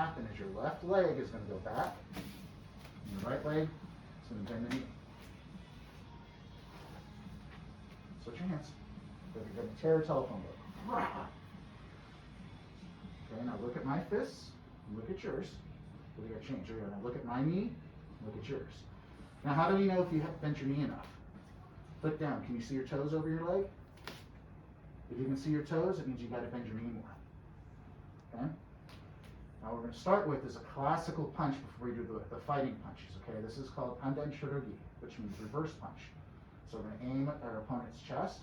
happen is your left leg is going to go back, and your right leg is going to bend the knee. Switch your hands. You're going to tear a telephone book. Okay, now look at my fists, look at yours. We got to change. We're going to look at my knee, look at yours. Now, how do we know if you have bent your knee enough? Foot down. Can you see your toes over your leg? If you can see your toes, it means you got to bend your knee more. Okay? Now, what we're going to start with is a classical punch before we do the fighting punches. Okay? This is called Handshake, which means reverse punch. So we're going to aim at our opponent's chest,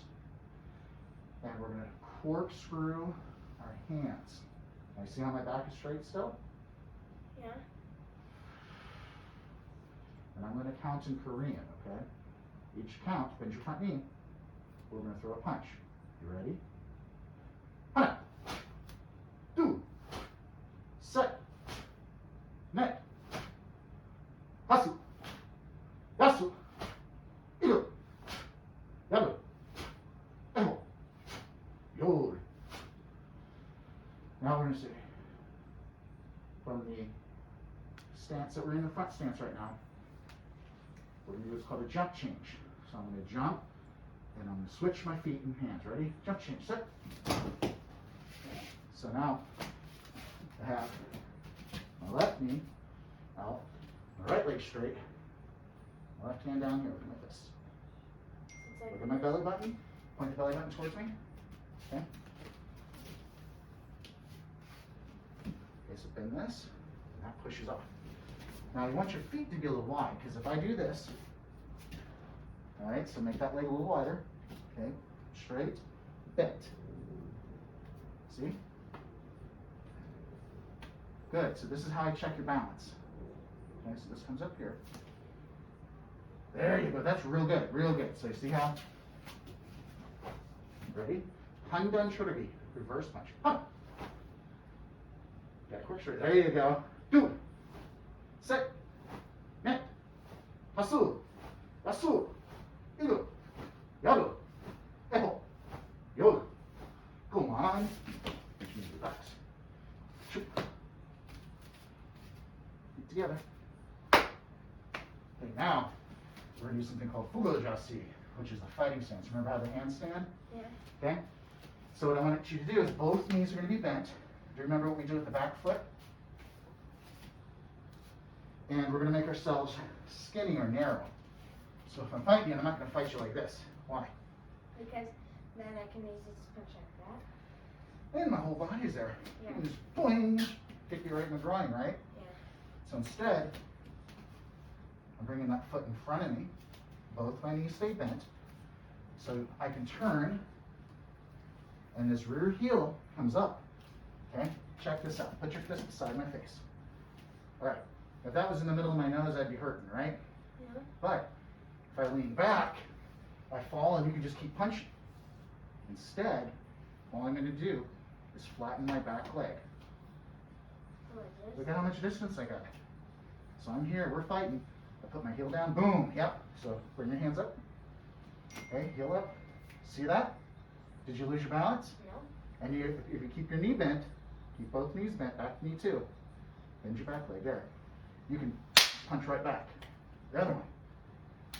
and we're going to corkscrew our hands. Now, you see how my back is straight still? Yeah. And I'm going to count in Korean, okay? Each count, bend your front knee. We're going to throw a punch. You ready? Hana, two, set, net, hasu, yasu, iru, yabu, eho, yori. Now we're going to say, from the stance that we're in, the front stance right now, we're going to do what's called a jump change. So I'm going to jump, and I'm going to switch my feet and hands. Ready? Jump change. Set. So now I have my left knee out, my right leg straight, my left hand down here with my fist. Look at my belly button. Point the belly button towards me. Okay. Okay, so bend this, and that pushes off. Now you want your feet to be a little wide, because if I do this, all right, so make that leg a little wider, okay, straight, bent. See? Good, so this is how I check your balance. Okay, so this comes up here. There you go, that's real good, real good. So you see how? Ready? Handan shoragi, reverse punch. Huh. Yeah, quick straight, there you go. Do it. Set, net, hasu, yasu, iru, yaru, eho, yoru. Come on. Which means relax. Shoot. Feet together. Okay, now we're going to do something called fugojasi, which is the fighting stance. Remember how the hands stand? Yeah. Okay? So what I want you to do is both knees are going to be bent. Do you remember what we do with the back foot? And we're going to make ourselves skinny or narrow. So if I'm fighting you, I'm not going to fight you like this. Why? Because then I can use this punch like that. And my whole body's there. Yeah. You can just boing, kick you right in the groin, right? Yeah. So instead, I'm bringing that foot in front of me. Both my knees stay bent. So I can turn, and this rear heel comes up. Okay? Check this out. Put your fist beside my face. All right. If that was in the middle of my nose, I'd be hurting, right? Yeah. But if I lean back, I fall and you can just keep punching. Instead, all I'm going to do is flatten my back leg. Like this. Look at how much distance I got. So I'm here, we're fighting. I put my heel down, boom, yep. So bring your hands up. Okay, heel up. See that? Did you lose your balance? No. And if you keep your knee bent, keep both knees bent, back knee too. Bend your back leg, there. You can punch right back. The other one.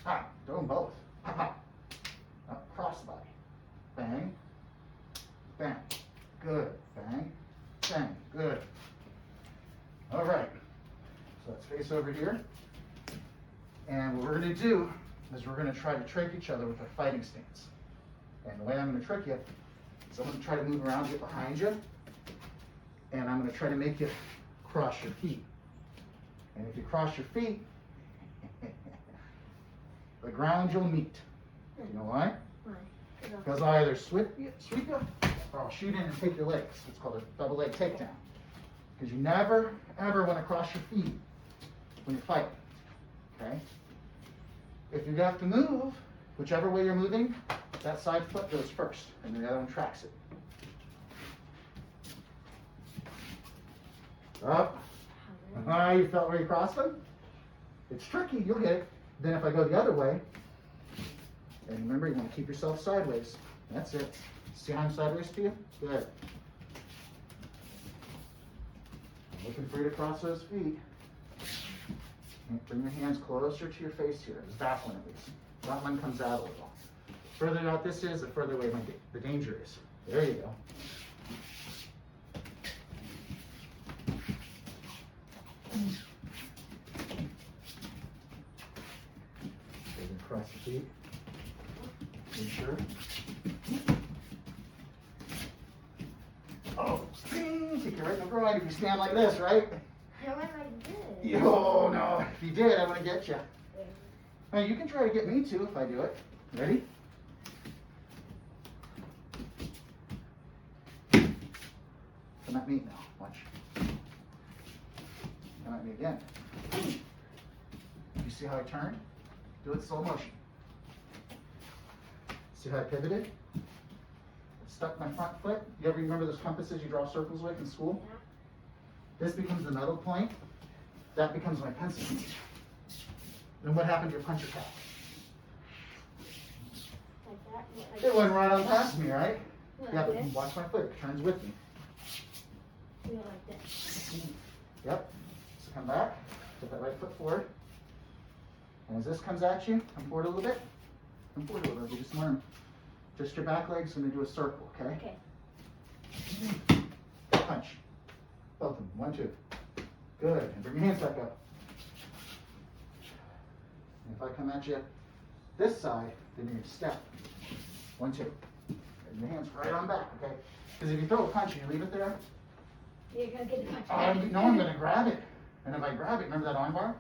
Ah, do them both. Ha ha. Up across the body. Bang. Bang. Good. Bang. Bang. Good. All right. So let's face over here. And what we're going to do is we're going to try to trick each other with a fighting stance. And the way I'm going to trick you is I'm going to try to move around, get behind you, and I'm going to try to make you cross your feet. And if you cross your feet, the ground you'll meet. You know why? Why? Because I'll either sweep you, or I'll shoot in and take your legs. It's called a double leg takedown. Because you never, ever want to cross your feet when you're fighting. Okay? If you have to move, whichever way you're moving, that side foot goes first, and the other one tracks it. Up. You felt where you crossed them? It's tricky, you'll get it. Then if I go the other way, and remember, you want to keep yourself sideways. That's it. See how I'm sideways to you? Good. Looking for you to cross those feet. And bring your hands closer to your face here. There's that one at least. That one comes out a little. The further out this is, the further away the danger is. There you go. Cross the feet. Are you sure? Oh, kick you right in the groin if you stand like this, right? How am I good? Oh, no. If you did, I'm going to get you. Now, you can try to get me too if I do it. Ready? Come at me now. Watch. Come at me again. You see how I turned? Do it slow motion. See how I pivoted? Stuck my front foot. You ever remember those compasses you draw circles with in school? Yeah. This becomes the metal point. That becomes my pencil. Then what happened to your puncher cap? Like that? Like It went right on past me, right? Like Yeah, but this? watch my foot. It turns with me. You know, like this. Yep. So come back. Put that right foot forward. And as this comes at you, come forward a little bit. Come forward a little bit. We just learn. Just your back leg's going to do a circle, okay? Okay. Punch. Both of them. 1, 2. Good. And bring your hands back up. And if I come at you this side, then you're going to step. 1, 2. And your hands right on back, okay? Because if you throw a punch and you leave it there, You're going to get the punch back. no, I'm going to grab it. And if I grab it, remember that arm bar?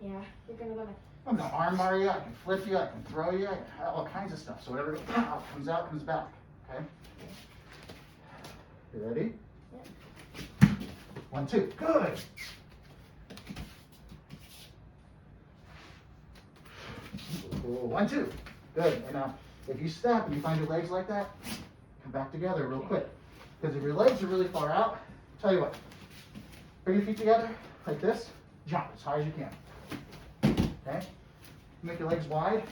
Yeah. You're going to go like, I'm going to arm bar you, I can flip you, I can throw you, I can, all kinds of stuff. So whatever comes out, comes back, okay? You ready? Yep. 1, 2, good. Cool. 1, 2, good. And now, if you step and you find your legs like that, come back together real quick. Because if your legs are really far out, tell you what, bring your feet together like this, jump as high as you can. Okay? Make your legs wide.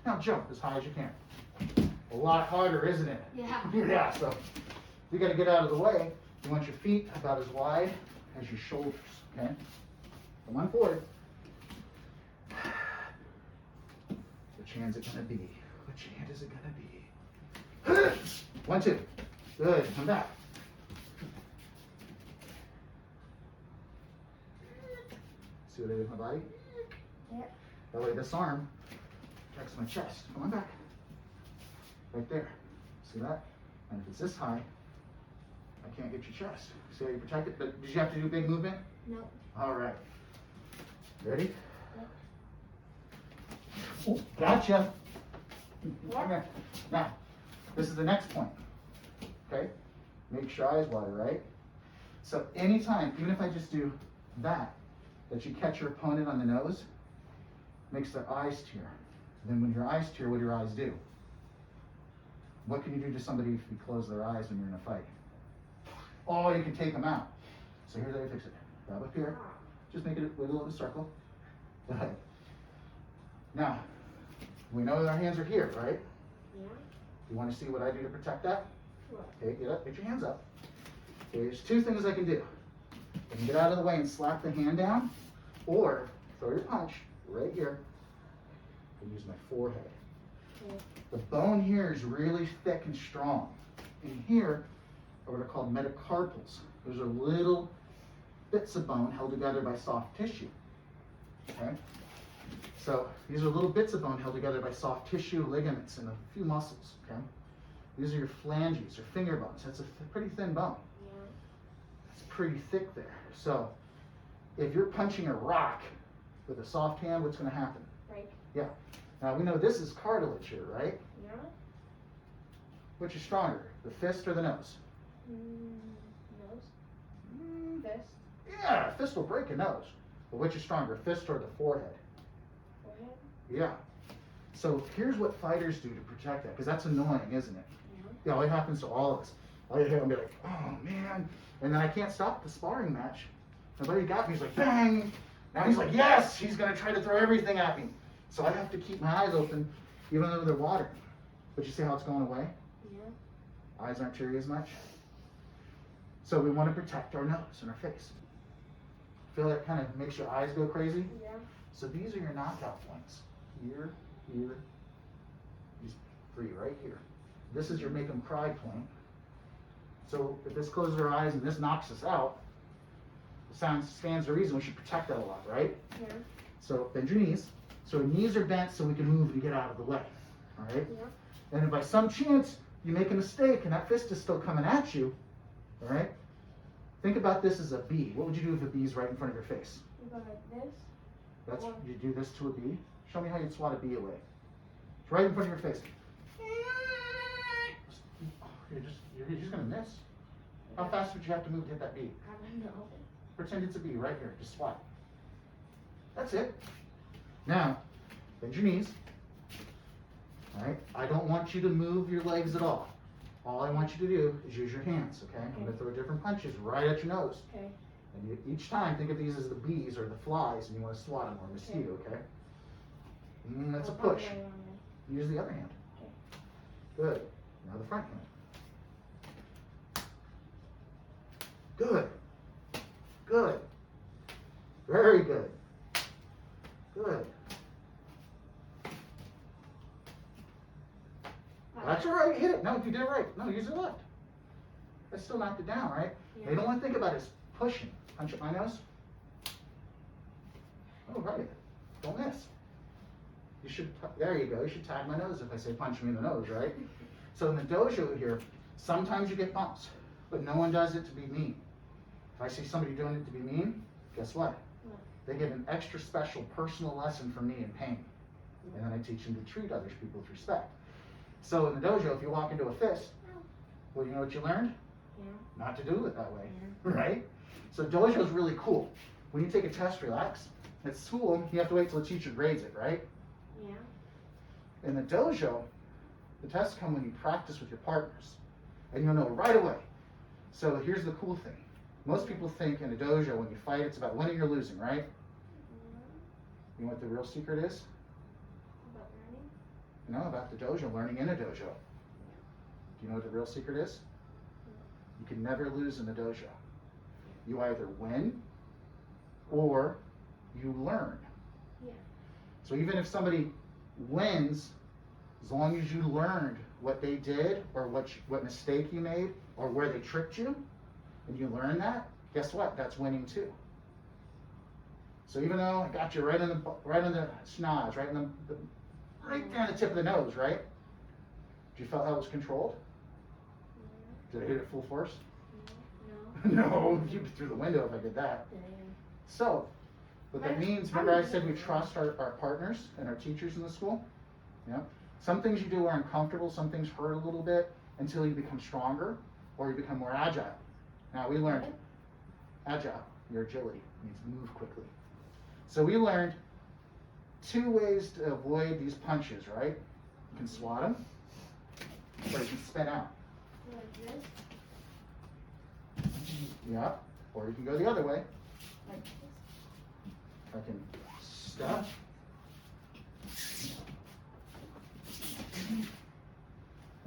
Now jump as high as you can. A lot harder, isn't it? Yeah. Yeah, so you got to get out of the way. You want your feet about as wide as your shoulders, okay? Come on forward. Which hand's it going to be? Which hand is it going to be? 1, 2. Good. Come back. See what I did with my body? yep. That way this arm protects my chest. Come on back. Right there. See that? And if it's this high, I can't get your chest. See how you protect it? But did you have to do a big movement? No. All right. Ready? Yep. Oh, gotcha. Yep. Okay. Now, this is the next point. Okay? Make your eyes wide, right? So anytime, even if I just do that you catch your opponent on the nose, makes their eyes tear. Then when your eyes tear, what do your eyes do? What can you do to somebody if you close their eyes when you're in a fight? Oh, you can take them out. So here's how you fix it. Grab up here. Just make it a wiggle of a circle. Go ahead. Now, we know that our hands are here, right? Yeah. You want to see what I do to protect that? What? Okay, get up, get your hands up. Okay, there's 2 things I can do. I can get out of the way and slap the hand down, or throw your punch right here and use my forehead. Okay. The bone here is really thick and strong. And here are what are called metacarpals. Those are little bits of bone held together by soft tissue. Okay? So these are little bits of bone held together by soft tissue, ligaments, and a few muscles. Okay? These are your phalanges, or finger bones. That's a pretty thin bone. Yeah. It's pretty thick there. So if you're punching a rock with a soft hand, what's going to happen? Break. Yeah. Now we know this is cartilage here, right? Yeah. Which is stronger, the fist or the nose? Nose. Fist. Yeah, a fist will break a nose. But which is stronger, fist or the forehead? Forehead. Yeah. So here's what fighters do to protect that, because that's annoying, isn't it? Yeah. Yeah, it happens to all of us. All you hear them be like, oh man, and then I can't stop the sparring match. My buddy got me, he's like, bang! Now he's like, yes, he's gonna try to throw everything at me. So I have to keep my eyes open, even though they're watering. But you see how it's going away? Yeah. Eyes aren't teary as much. So we want to protect our nose and our face. Feel that kind of makes your eyes go crazy? Yeah. So these are your knockout points. Here, here, these 3 right here. This is your make them cry point. So if this closes our eyes and this knocks us out, it stands to reason we should protect that a lot, right? Yeah. So bend your knees. So your knees are bent so we can move and get out of the way, all right? Yeah. And if by some chance you make a mistake and that fist is still coming at you, all right? Think about this as a bee. What would you do if a bee is right in front of your face? You go like this. That's you do this to a bee. Show me how you'd swat a bee away. It's right in front of your face. You're just gonna miss. How fast would you have to move to hit that bee? I don't know. Pretend it's a bee right here. Just swat. That's it. Now, bend your knees. All right. I don't want you to move your legs at all. All I want you to do is use your hands. Okay. I'm gonna throw different punches right at your nose. Okay. And you, each time, think of these as the bees or the flies, and you want to swat them or mosquito. Okay. That's a push. Use the other hand. Okay. Good. Now the front hand. Good. Good. Very good. Good. That's all right. Hit it. No, you did it right. No, use it left. That still knocked it down, right? Yeah. You don't want to think about it as pushing. Punch at my nose. Oh, right. Don't miss. You should, there you go. You should tag my nose if I say punch me in the nose, right? So in the dojo here, sometimes you get bumps, but no one does it to be mean. If I see somebody doing it to be mean, guess what? They get an extra special personal lesson from me in pain. And then I teach them to treat other people with respect. So in the dojo, if you walk into a fist, well, you know what you learned? Yeah. Not to do it that way, Yeah. right? So dojo is really cool. When you take a test, relax. At school, you have to wait till the teacher grades it, right? Yeah. In the dojo, the tests come when you practice with your partners. And you'll know right away. So here's the cool thing. Most people think in a dojo, when you fight, it's about winning or losing, right? You know what the real secret is? About learning? No, about the dojo, learning in a dojo. Do you know what the real secret is? You can never lose in the dojo. You either win or you learn. Yeah. So even if somebody wins, as long as you learned what they did or what mistake you made or where they tricked you, and you learn that, guess what? That's winning too. So even though I got you right on the schnoz, right down the tip of the nose, right? Did you feel how it was controlled? Did I hit it full force? No. No, you'd be through the window if I did that. Yeah. So, what that means, remember I said we trust our partners and our teachers in the school? Yeah. Some things you do are uncomfortable, some things hurt a little bit until you become stronger or you become more agile. Now we learned agile, your agility, means move quickly. So we learned 2 ways to avoid these punches, right? You can swat them, or you can spin out. Like this? Yeah, or you can go the other way. Like this? I can step.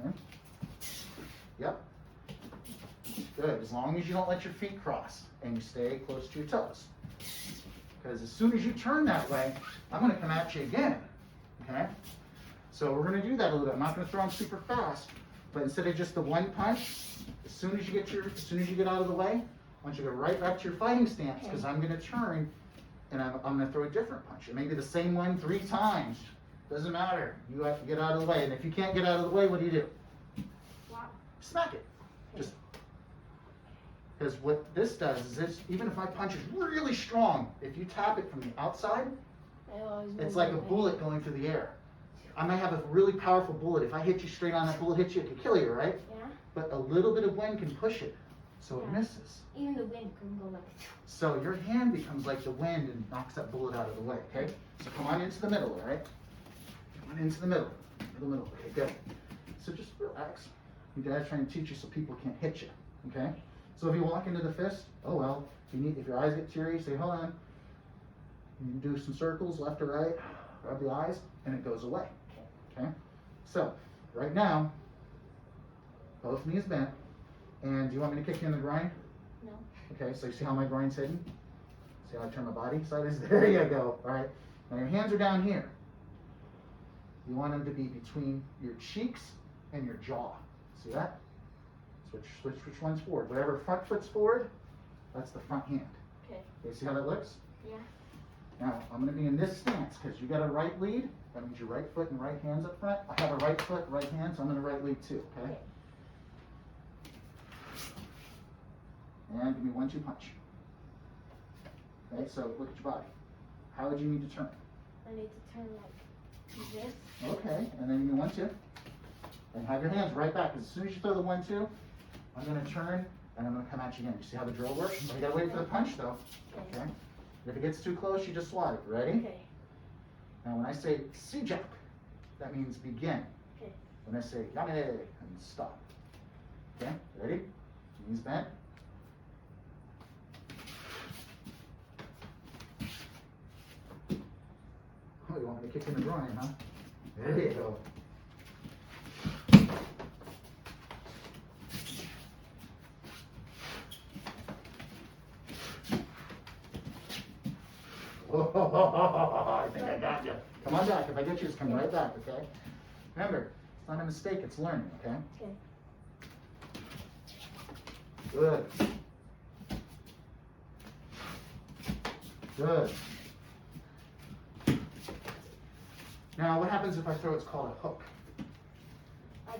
Okay. Yep. Good, as long as you don't let your feet cross and you stay close to your toes. Because as soon as you turn that way, I'm going to come at you again. Okay? So we're going to do that a little bit. I'm not going to throw them super fast, but instead of just the one punch, as soon as you get out of the way, I want you to go right back to your fighting stance because I'm going to turn and I'm going to throw a different punch. It may be the same one 3 times. Doesn't matter. You have to get out of the way. And if you can't get out of the way, what do? Smack it. Just because what this does is this, even if my punch is really strong, if you tap it from the outside, it's like a bullet going through the air. I might have a really powerful bullet. If I hit you straight on, that bullet hits you, it could kill you, right? Yeah. But a little bit of wind can push it, so it misses. Even the wind can go like. So your hand becomes like the wind and knocks that bullet out of the way, okay? So come on into the middle, all right? Come on into the middle. Middle, okay, good. So just relax. Your dad's trying to teach you so people can't hit you, okay? So if you walk into the fist, oh well, if your eyes get teary, say, hold on. You can do some circles, left or right, rub the eyes, and it goes away, okay? So, right now, both knees bent, and do you want me to kick you in the groin? No. Okay, so you see how my groin's hidden? See how I turn my body sideways? There you go. All right. Now your hands are down here. You want them to be between your cheeks and your jaw. See that? Switch which one's forward. Whatever front foot's forward, that's the front hand. Okay. Okay, see how that looks? Yeah. Now, I'm going to be in this stance because you got a right lead. That means your right foot and right hand's up front. I have a right foot, right hand, so I'm going to right lead too, okay? And give me 1-2 punch. Okay, so look at your body. How would you need to turn? I need to turn like this. Okay, and then give me 1-2. And have your hands right back. As soon as you throw the 1-2, I'm going to turn and I'm going to come at you again. You see how the drill works? You got to wait for the punch though. Okay. If it gets too close, you just swat it. Ready? Okay. Now when I say sijak, that means begin. Okay. When I say yame, and stop. Okay, ready? Knees bent. Oh, you want me to kick in the groin, huh? There you go. Oh, I think I got you. Come on back. If I get you, just come right back, okay? Remember, it's not a mistake, it's learning, okay? Okay. Good. Good. Now, what happens if I throw what's called a hook? I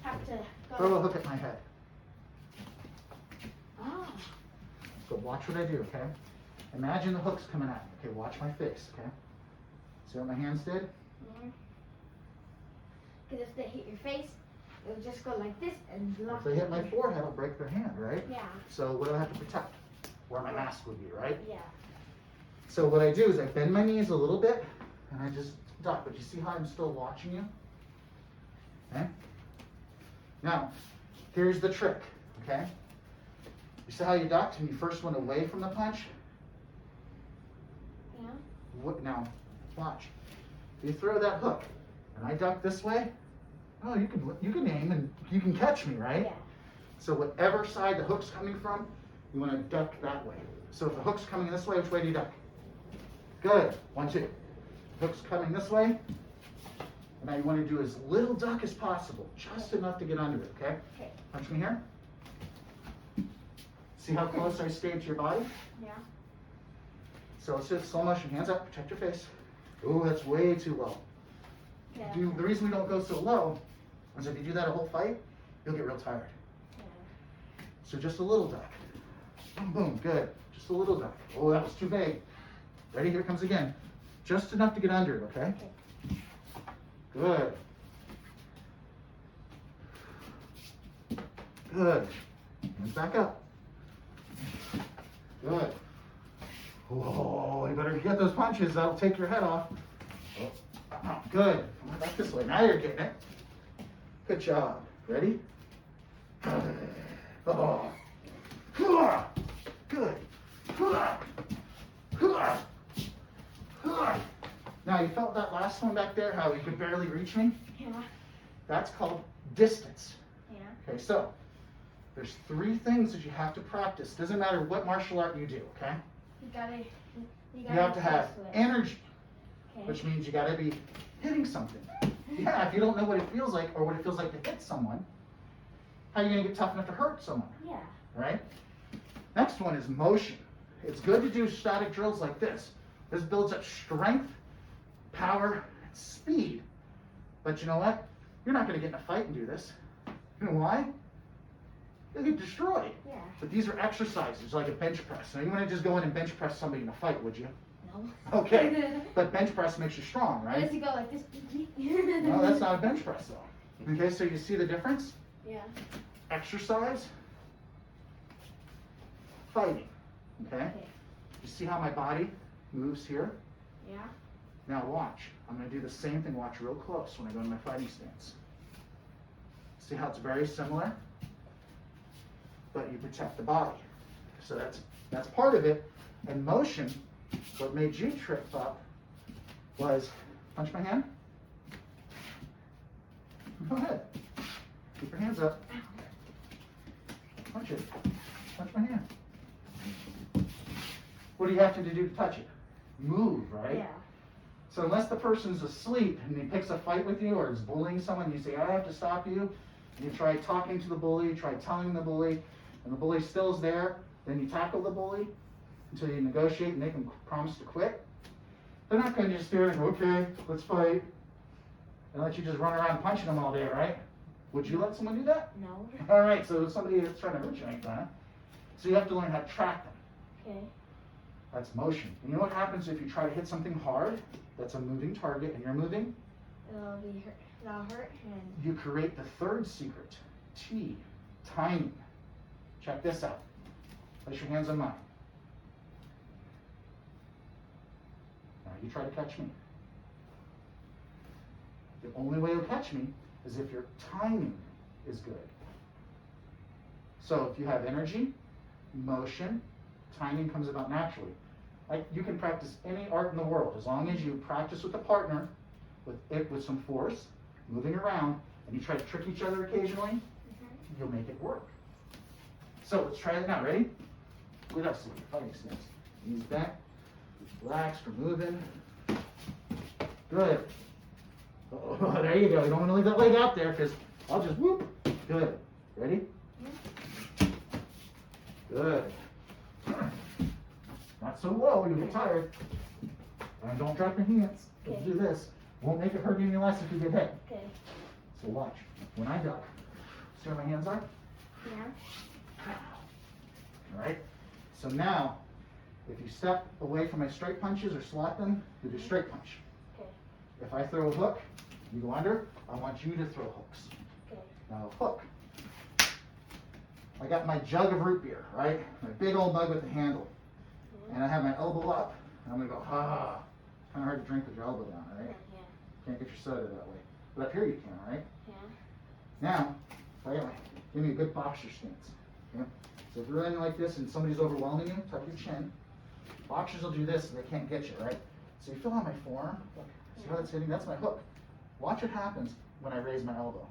have to go. Throw a hook at my head. Oh. So watch what I do, okay? Imagine the hook's coming at me. Okay, watch my face, okay? See what my hands did? Yeah. Because if they hit your face, it would just go like this and lock. If they hit my forehead, I'll break their hand, right? Yeah. So what do I have to protect? Where my mask would be, right? Yeah. So what I do is I bend my knees a little bit, and I just duck. But you see how I'm still watching you? Okay? Now, here's the trick, okay? You see how you ducked and you first went away from the punch? Yeah. Now, watch. You throw that hook, and I duck this way. Oh, you can aim and you can catch me, right? Yeah. So whatever side the hook's coming from, you want to duck that way. So if the hook's coming this way, which way do you duck? Good. 1-2. Hook's coming this way. And now you want to do as little duck as possible, just enough to get under it, okay? Okay. Punch me here. See how close I stayed to your body? Yeah. So let's do it slow motion. Hands up, protect your face. Ooh, that's way too low. Yeah. The reason we don't go so low is if you do that a whole fight, you'll get real tired. Yeah. So just a little duck. Boom, boom, good. Just a little duck. Oh, that was too big. Ready? Here it comes again. Just enough to get under it, okay? Okay. Good. Good. Hands back up. Good. Whoa, you better get those punches. That'll take your head off. Oh, good. Come on back this way. Now you're getting it. Good job. Ready? Oh. Good. Now, you felt that last one back there, how you could barely reach me? Yeah. That's called distance. Yeah. Okay, so there's 3 things that you have to practice. Doesn't matter what martial art you do, okay? You You have to have close to it. energy, Okay. which means you got to be hitting something. Yeah, if you don't know what it feels like or what it feels like to hit someone, how are you going to get tough enough to hurt someone, Yeah. right? Next one is motion. It's good to do static drills like this. This builds up strength, power, and speed. But you know what? You're not going to get in a fight and do this. You know why? You'll get destroyed. Yeah. But these are exercises like a bench press. Now you wouldn't just go in and bench press somebody in a fight, would you? No. Okay. But bench press makes you strong, right? Unless you go like this. No, that's not a bench press though. Okay, so you see the difference? Yeah. Exercise, fighting. Okay? Okay. You see how my body moves here? Yeah. Now watch. I'm going to do the same thing. Watch real close when I go into my fighting stance. See how it's very similar? But you protect the body. So that's part of it. And motion, what made you trip up was punch my hand. Go ahead. Keep your hands up. Punch it. Punch my hand. What do you have to do to touch it? Move, right? Yeah. So unless the person's asleep and he picks a fight with you or is bullying someone, you say, I have to stop you. And you try talking to the bully, you try telling the bully, and the bully still is there. Then you tackle the bully until you negotiate and make them promise to quit. They're not going to just do it and go, okay, let's fight, and let you just run around punching them all day, right? Would you let someone do that? No. All right, so somebody that's trying to hurt you like that. So you have to learn how to track them. Okay. That's motion. And you know what happens if you try to hit something hard that's a moving target and you're moving? It'll be hurt. It'll hurt and. You create the third secret, T, timing. Check this out. Place your hands on mine. Now you try to catch me. The only way you'll catch me is if your timing is good. So if you have energy, motion, timing comes about naturally. Like you can practice any art in the world as long as you practice with a partner, with some force, moving around, and you try to trick each other occasionally, you'll make it work. So let's try it now. Ready? What else? Fighting stance. Knees back. Relax. We're moving. Good. Oh, there you go. You don't want to leave that leg out there because I'll just whoop. Good. Ready? Good. Not so low, you'll get tired. And don't drop your hands. Let's do this. Won't make it hurt any less if you get hit. Okay. So watch. When I duck, see where my hands are? Yeah. Alright? So now, if you step away from my straight punches or slot them, you do straight punch. Okay. If I throw a hook, you go under, I want you to throw hooks. Okay. Now hook. I got my jug of root beer, right? My big old mug with the handle. And I have my elbow up, and I'm gonna go, ha. Kind of hard to drink with your elbow down, right? Yeah. Can't get your soda that way. But up here you can, right? Yeah. Now, give me a good boxer stance. Okay? So if you're running like this and somebody's overwhelming you, tuck your chin. Boxers will do this and they can't get you, right? So you feel how my forearm, look, see how that's hitting? That's my hook. Watch what happens when I raise my elbow.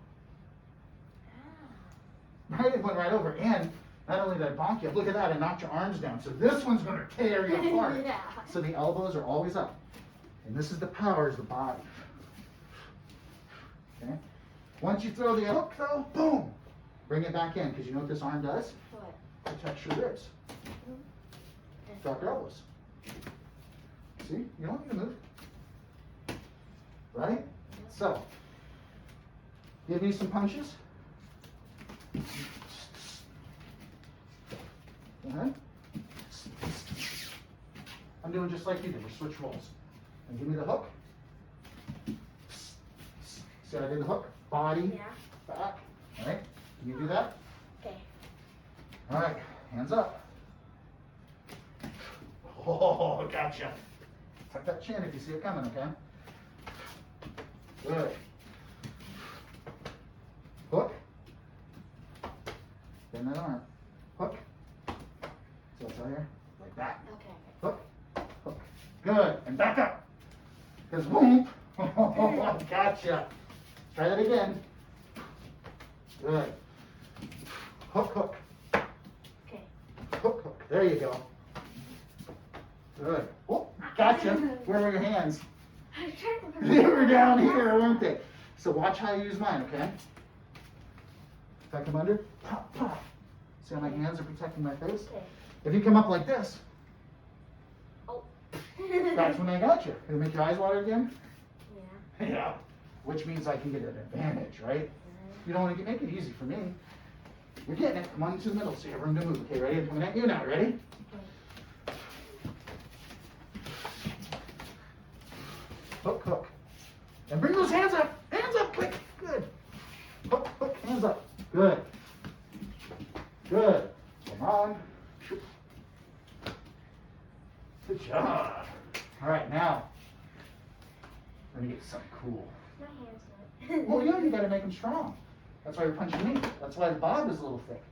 Right, it went right over. And not only did I bonk you, look at that, I knocked your arms down. So this one's going to tear you apart. Yeah. So the elbows are always up. And this is the power, is the body. Okay? Once you throw the hook, though, boom! Bring it back in, because you know what this arm does? What? Protects your ribs. Drop your elbows. See? You don't need to move. Right? So, give me some punches. Go ahead. I'm doing just like you did. We'll switch roles. And give me the hook. See how I did the hook? Body, back. All right? Can you do that? Okay. All right. Hands up. Oh, gotcha. Tuck that chin if you see it coming, okay? Good. Hook. Bend that arm. Hook. So it's right here. Like that. Okay. Hook. Hook. Good. And back up. Because boom. Gotcha. Try that again. Good. Hook, hook. Okay. Hook, hook. There you go. Good. Oh, gotcha. Where were your hands? I was trying to. They were down here, weren't they? So watch how I use mine, okay? If I come under, pop, pop. See how my hands are protecting my face? Okay. If you come up like this, Oh. that's when I got you. It'll make your eyes water again? Yeah. Yeah. Which means I can get an advantage, right? You don't want to make it easy for me. You're getting it. Come on into the middle so you have room to move. Okay, ready? I'm coming at you now. Ready? Hook, hook. And bring those hands up. Hands up, quick. Good. Hook, hook, hands up. Good. Good. Come on. Good job. All right, now, let me get something cool. My hands hurt. Well, yeah, you got to make them strong. That's why you're punching me. That's why the bob is a little thick.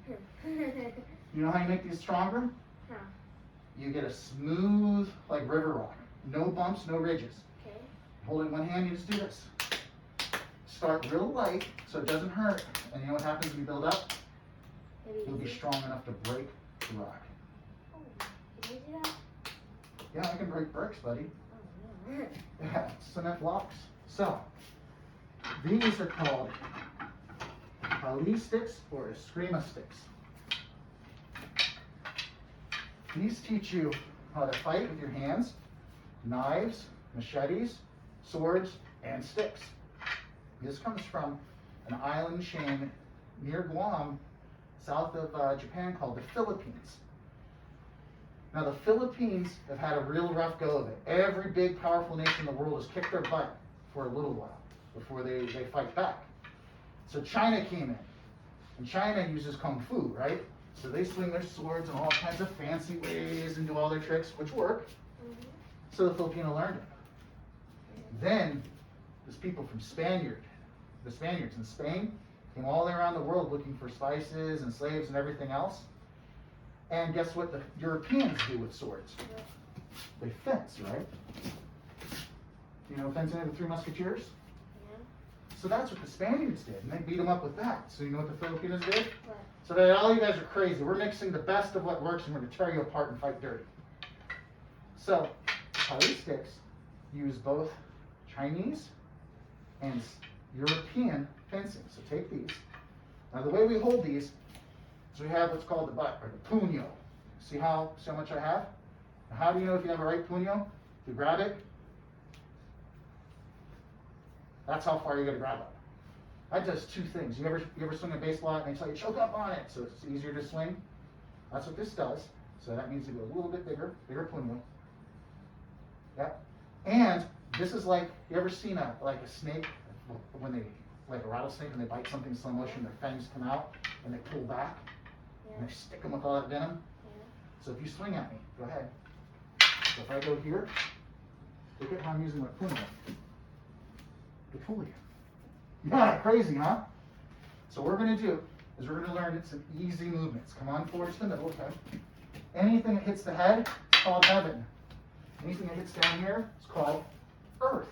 You know how you make these stronger? Huh. You get a smooth, like river rock. No bumps, no ridges. Okay. Hold it in one hand, you just do this. Start real light so it doesn't hurt. And you know what happens when you build up? Maybe You'll be easy. strong enough to break the rock. Oh, can you do that? Yeah, I can break bricks, buddy. Oh, no. Yeah, cement blocks. So, these are called Ali sticks or Eskrima sticks. These teach you how to fight with your hands, knives, machetes, swords, and sticks. This comes from an island chain near Guam, south of Japan, called the Philippines. Now, the Philippines have had a real rough go of it. Every big, powerful nation in the world has kicked their butt for a little while before they fight back. So China came in, and China uses kung fu, right? So they swing their swords in all kinds of fancy ways and do all their tricks, which work. So the Filipino learned it. Then, there's people from the Spaniards in Spain, came all the way around the world looking for spices and slaves and everything else. And guess what the Europeans do with swords? They fence, right? You know, fencing of the Three Musketeers? So that's what the Spaniards did, and they beat them up with that. So you know what the Filipinos did? What? So they, all you guys are crazy. We're mixing the best of what works, and we're going to tear you apart and fight dirty. So, Ali sticks use both Chinese and European fencing. So take these. Now the way we hold these is we have what's called the butt, or the puño. See how much I have? Now how do you know if you have a right puño? If you grab it, that's how far you're going to grab it. That does two things. You ever swing a baseball and they tell you choke up on it so it's easier to swing? That's what this does. So that means you go a little bit bigger puño. Yep. And this is like, you ever seen a snake when they, like a rattlesnake, and they bite something in slow motion, their fangs come out and they pull back and they stick them with all that venom? So if you swing at me, go ahead. So if I go here, look at how I'm using my puño. To pull you. Yeah, crazy, huh? So what we're going to do is we're going to learn some easy movements. Come on forward to the middle, okay? Anything that hits the head is called heaven. Anything that hits down here is called earth.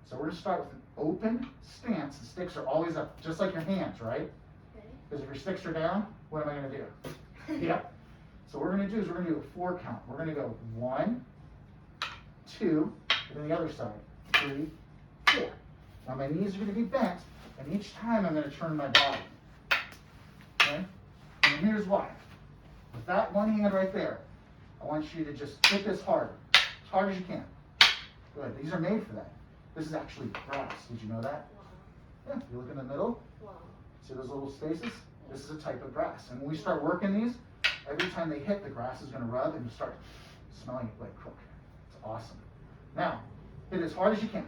So we're going to start with an open stance. The sticks are always up, just like your hands, right? Because if your sticks are down, what am I going to do? Yep. So what we're going to do is we're going to do a 4 count. We're going to go 1, 2, and then the other side, 3, 4. Now my knees are going to be bent, and each time I'm going to turn my body. Okay? And here's why. With that one hand right there, I want you to just hit this hard as you can. Good. These are made for that. This is actually grass. Did you know that? Yeah. You look in the middle. See those little spaces? This is a type of grass. And when we start working these, every time they hit, the grass is going to rub and you start smelling it like cook. It's awesome. Now, hit as hard as you can.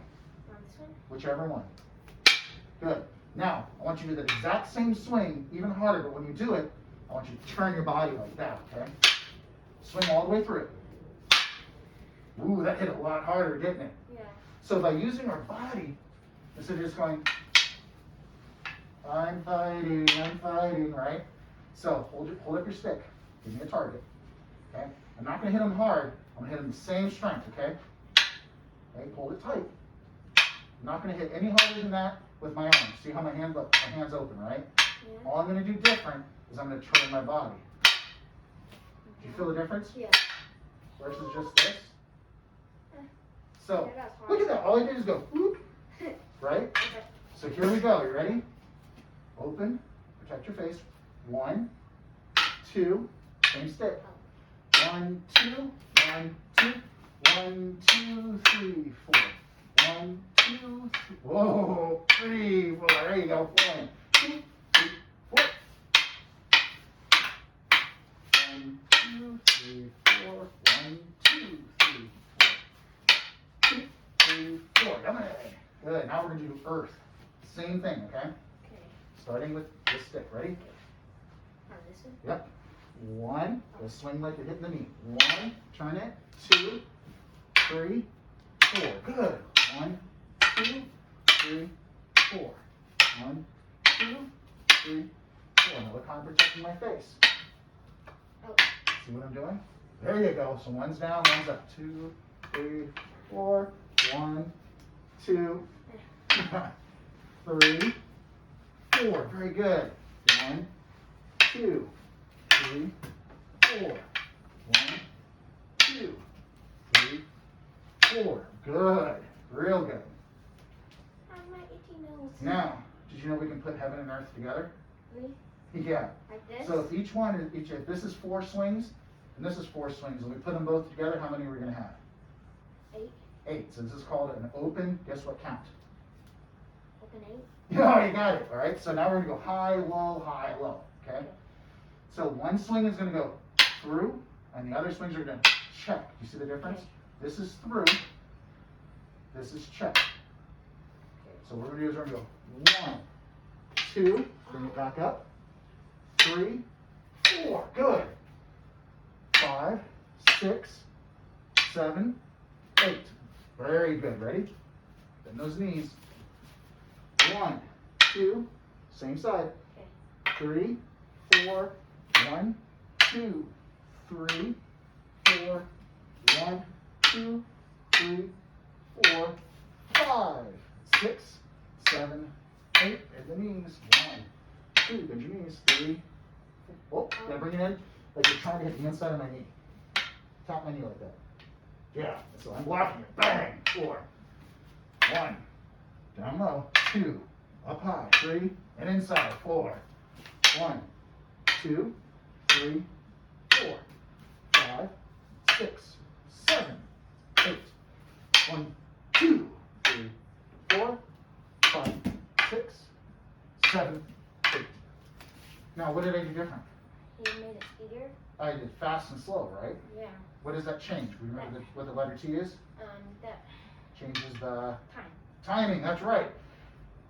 Whichever one. Good. Now, I want you to do the exact same swing, even harder, but when you do it, I want you to turn your body like that, okay? Swing all the way through it. Ooh, that hit a lot harder, didn't it? Yeah. So by using our body, instead of just going, I'm fighting, right? So hold up your stick. Give me a target, okay? I'm not going to hit them hard. I'm going to hit them the same strength, okay? Okay, hold it tight. I'm not going to hit any harder than that with my arms. See how my hand's open, right? Yeah. All I'm going to do different is I'm going to turn my body. Do you feel the difference? Yeah. Versus just this? So, Yeah, that's hard. look at that. All I did is go, whoop, right? Okay. So here we go. You ready? Open. Protect your face. 1, 2. Same stick. 1, 2. 1, 2. 1, 2, 3, 4. 1, 2, 3. Whoa. 3, 4. There you go. 1, 2, 3, 4. 1, 2, 3, 4. 1, 2, 3, 4. 2, 3, 4. Come on. Good. Now we're going to do earth. Same thing, okay? Okay. Starting with this stick. Ready? Oh, this one? Yep. 1. Go swing like you're hitting the knee. 1. Turn it. 2, 3, 4. Good. 1, 2, 3, 4. 1, 2, 3, 4. Now look how I'm protecting my face. Oh. See what I'm doing? There you go. So one's down, one's up. 2, 3, 4. 1, 2, 3, 4. Very good. 1, 2, 3, 4. 1, 2, Good. Real good. On my itchy nose. Now, did you know we can put heaven and earth together? Really? Yeah. Like this? So if if this is 4 swings, and this is 4 swings, and we put them both together, how many are we going to have? 8. 8. So this is called an open, guess what count? Open 8. Oh, you got it. All right. So now we're going to go high, low. Okay. So one swing is going to go through, and the other swings are going to check. You see the difference? Okay. This is through. This is check. So what we're going to do is we're going to go 1, 2, bring it back up. 3, 4. Good. 5, 6, 7, 8. Very good. Ready? Bend those knees. 1, 2, same side. 3, 4, 1, 2, 3, 4, 1, 2, 3, 4, 5, 6, 7, 8. Bend the knees. 1, 2, bend your knees. 3. Oh, gotta bring it in like you're trying to hit the inside of my knee. Tap my knee like that. Yeah. So I'm blocking it. Bang. 4. 1. Down low. 2. Up high. 3. And inside. 4. 1, 2, 3, 4, 5, 6, 7, 8. 1, 2, 3, 4, 5, 6, 7, 8. Now, what did I do different? You made it speedier? I did fast and slow, right? Yeah. What does that change? Remember what the letter T is? That Changes the time. timing. That's right.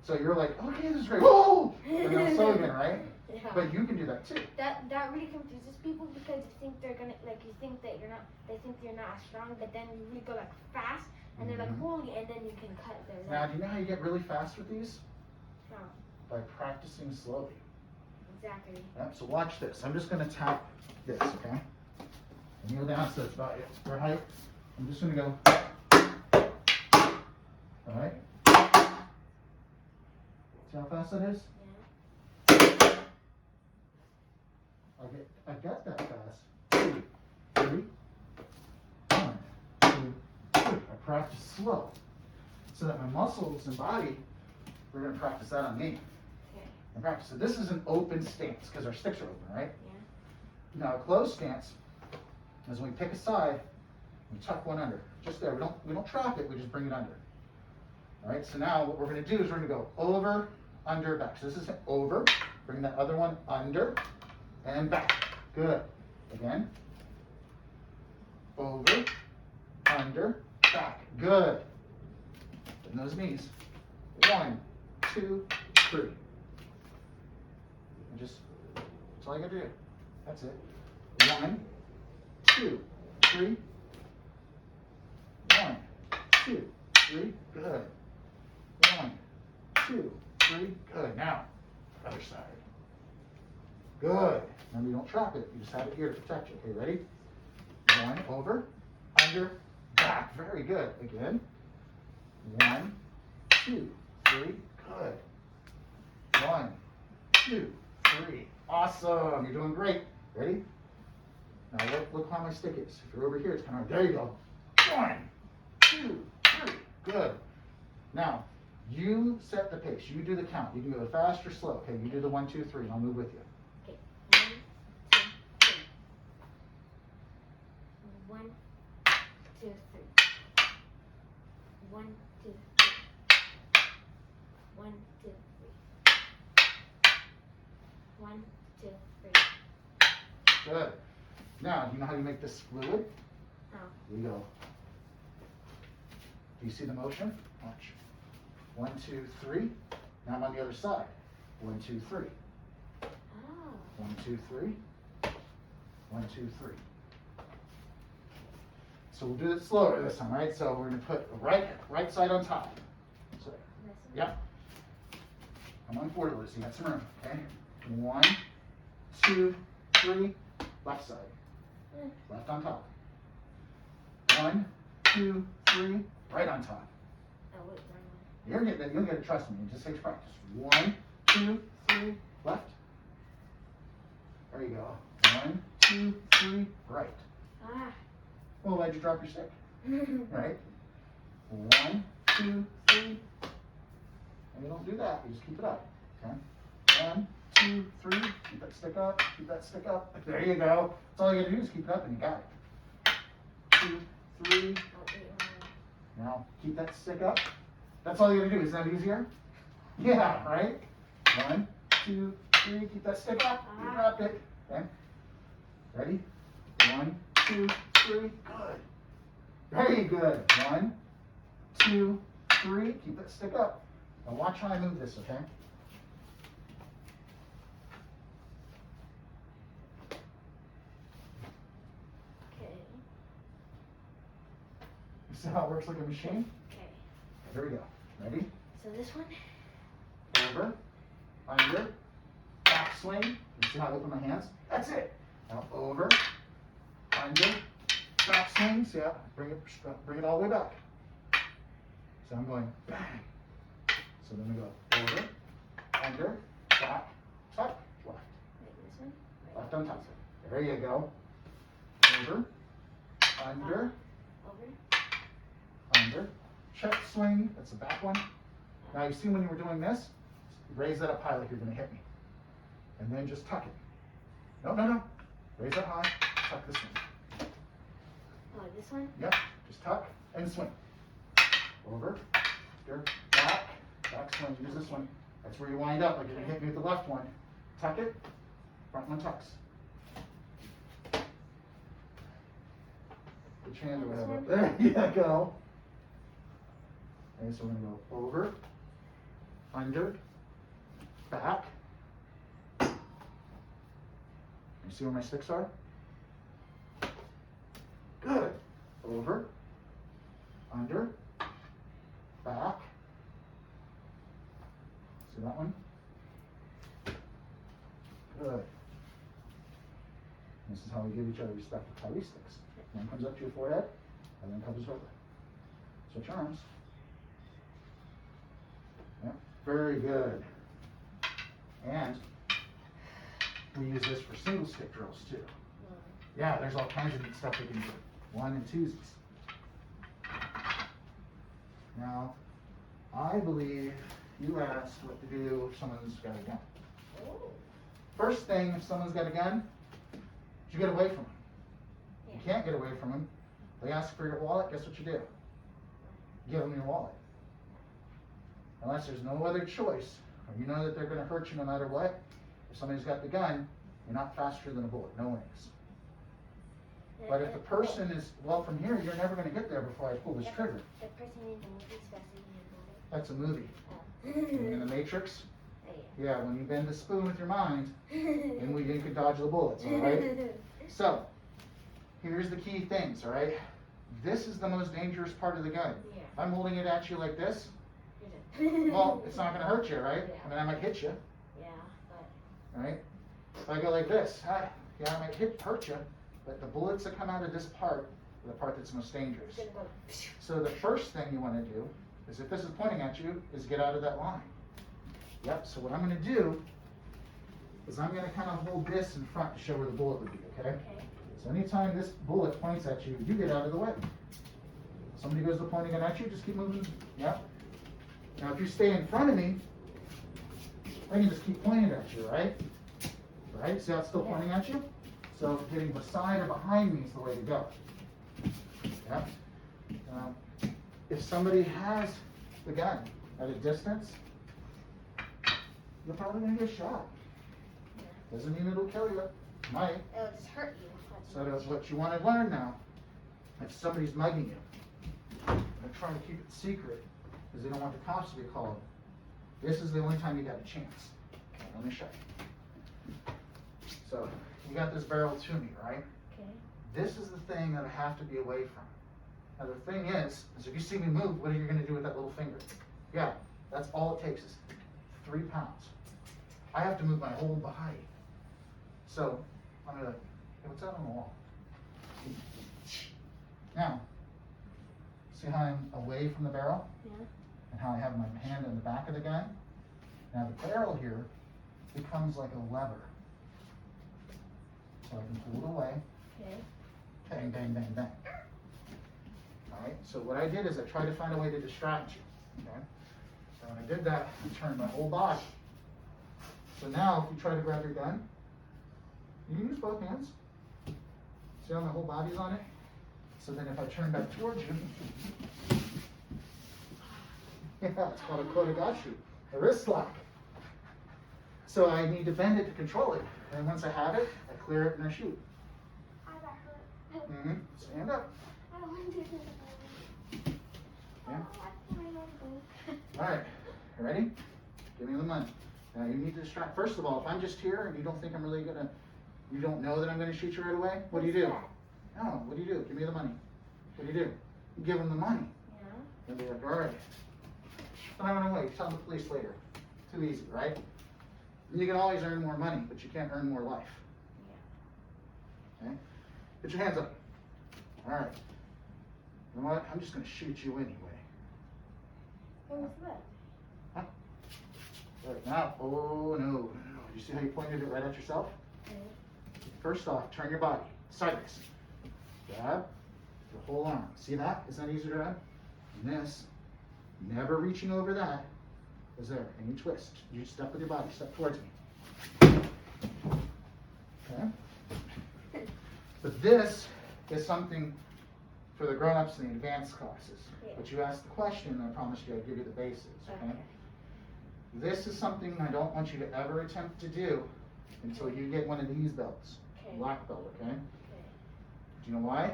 So you're like, okay, this is great. Whoa! And then slow again, right? Yeah. But you can do that too. That really confuses people because you think they're gonna you think that you're not. They think you're not as strong, but then you really go like fast, and they're like holy, and then you can cut their leg. Now, do you know how you get really fast with these? No. By practicing slowly. Exactly. Yep, so watch this. I'm just going to tap this, okay? And kneel down so it's about your height. I'm just going to go. All right? See how fast that is? Yeah. I got that fast. 2, 3, 1, 2, 3. I practice slow. So that my muscles and body, we're going to practice that on me. Okay. And practice. So this is an open stance because our sticks are open, right? Yeah. Now a closed stance is when we pick a side, we tuck one under. Just there. We don't trap it, we just bring it under. Alright, so now what we're going to do is we're going to go over, under, back. So this is over, bring that other one under, and back. Good. Again. Over, under, back. Good. Bend those knees. 1, 2, 3. And just, that's all you got to do. That's it. 1, 2, 3. 1, 2, 3. Good. 1, 2, 3. Good. Now, other side. Good. Remember, you don't trap it. You just have it here to protect you. Okay, ready? 1, over, under, back. Very good. Again. 1, 2, 3. Good. 1, 2, 3. Awesome. You're doing great. Ready? Now look how my stick is. If you're over here, it's kind of, there you go. 1, 2, 3. Good. Now, you set the pace. You do the count. You can go fast or slow. Okay, you do the 1, 2, 3, and I'll move with you. Okay. 1, 2, 3. 1, 2, 3. 1, 2, 3. 1, 2, 3. 1, 2, 3. Good. Now, you know how you make this fluid? No. Here we go. Do you see the motion? Watch. 1, 2, 3. Now I'm on the other side. 1, 2, 3. Oh. 1, 2, 3. 1, 2, 3. So we'll do it slower this time, right? So we're going to put the right side on top. So, yep. Come on forward, Lucy. You got some room. Okay. 1, 2, 3. Left side. Left on top. 1, 2, 3. Right on top. Oh, wait, wrong You'll get it. You'll get it. Trust me. It just takes practice. 1, 2, 3. Left. There you go. 1, 2, 3. Right. one. Well, why'd you drop your stick? Right. 1, 2, 3. And you don't do that, you just keep it up. Okay? 1, 2, 3. Keep that stick up, keep that stick up. There you go. That's all you gotta do is keep it up and you got it. 2, 3. Now keep that stick up. That's all you gotta do. Isn't that easier? Yeah, right? 1, 2, 3. Keep that stick up. You dropped it. Okay? Ready? 1, 2, 3. Good. Very good. 1, 2, 3. Keep that stick up. Now watch how I move this, okay? Okay. You see how it works like a machine? Okay. Here we go. Ready? So this one. Over, under, back swing. You see how I open my hands? That's it. Now over, under, back swing. See how bring it all the way back. So I'm going bang. So then we go over, under, back, tuck, left. Like this one. Left on top. There you go. Over, under, Over. under, check swing. That's the back one. Now you see when you were doing this, raise that up high like you're going to hit me. And then just tuck it. No, no, no. Raise it high, tuck this one. Oh, like this one? Yep, just tuck and swing. Over, under, back, back swing. Use this one. That's where you wind up like you're going to hit me with the left one. Tuck it, front one tucks. Which hand do I have up there? You go. Okay, so we're going to go over, under, back. You see where my sticks are? Good. Over, under, back. See that one? Good. This is how we give each other respect with how we sticks. One comes up to your forehead, and then comes over. Switch arms. Yep, very good. And we use this for single stick drills too. Yeah, there's all kinds of neat stuff we can do. 1 and 2s. Now, I believe you asked what to do if someone's got a gun. Oh. First thing, if someone's got a gun, you get away from them. Yeah. You can't get away from them. They ask for your wallet, guess what you do? Give them your wallet. Unless there's no other choice, or you know that they're going to hurt you no matter what. If somebody's got the gun, you're not faster than a bullet, no wings. But if the person is, well, from here, you're never going to get there before I pull this trigger. The person in the movie is faster than That's a movie. Oh. In the Matrix, Oh, yeah, when you bend the spoon with your mind, then you can dodge the bullets, all right? So, here's the key things, all right? This is the most dangerous part of the gun. Yeah. If I'm holding it at you like this, Yeah. well, it's not going to hurt you, right? Yeah. I mean, I might hit you, Yeah, but right? If I go like this, yeah, I might hurt you, but the bullets that come out of this part are the part that's most dangerous. it's gonna go. So the first thing you want to do is, if this is pointing at you, is get out of that line. Yep, so what I'm going to do is I'm going to kind of hold this in front to show where the bullet would be, okay? Okay. So anytime this bullet points at you, you get out of the way. Somebody goes to pointing it at you, just keep moving. Yep. Now if you stay in front of me, I can just keep pointing at you, right? Right? See how it's still pointing at you? So getting beside or behind me is the way to go. Yep. If somebody has the gun at a distance, you're probably going to get shot. Doesn't mean it'll kill you. It might. It'll just hurt you. So that's what you want to learn now. If somebody's mugging you, they're trying to keep it secret because they don't want the cops to be called. This is the only time you got a chance. Okay, let me show you. So you got this barrel to me, right? Okay. This is the thing that I have to be away from. Now the thing is if you see me move, what are you going to do with that little finger? Yeah, that's all it takes is 3 pounds. I have to move my whole body. So I'm going to, hey, what's that on the wall? Now, see how I'm away from the barrel? Yeah. And how I have my hand on the back of the gun? Now the barrel here becomes like a lever. So I can pull it away. Okay. Bang, bang, bang, bang. Alright, So what I did is I tried to find a way to distract you. Okay? So when I did that, I turned my whole body. So now if you try to grab your gun, you can use both hands. See how my whole body's on it? So then if I turn back towards you, yeah, it's called a kotegashi, a wrist lock. So I need to bend it to control it. And once I have it, I clear it and I shoot. Oh, that hurt. Mm-hmm. Stand up. I don't want to do this. Yeah. Oh, All right. You ready? Give me the money. Now you need to distract. First of all, if I'm just here and you don't think I'm really gonna, you don't know that I'm gonna shoot you right away, what do you do? No, what do you do? Give me the money. What do? You give them the money. Yeah. They'll be like, all right. But I'm gonna wait. Tell the police later. Too easy, right? You can always earn more money, but you can't earn more life. Yeah. Okay? Put your hands up. All right. You know what? I'm just gonna shoot you anyway. What was that? Huh? Right now. Oh no. You see how you pointed it right at yourself? Okay. First off, turn your body sideways. Grab the whole arm. See that? Isn't that easier to grab? And this, never reaching over that, is there. And you twist. You step with your body. Step towards me. Okay? But this is something for the grown-ups in the advanced classes. Yeah. But you asked the question, and I promised you I'd give you the basics. Okay? Okay. This is something I don't want you to ever attempt to do until you get one of these belts. Okay. Black belt, okay? Okay. Do you know why? Why?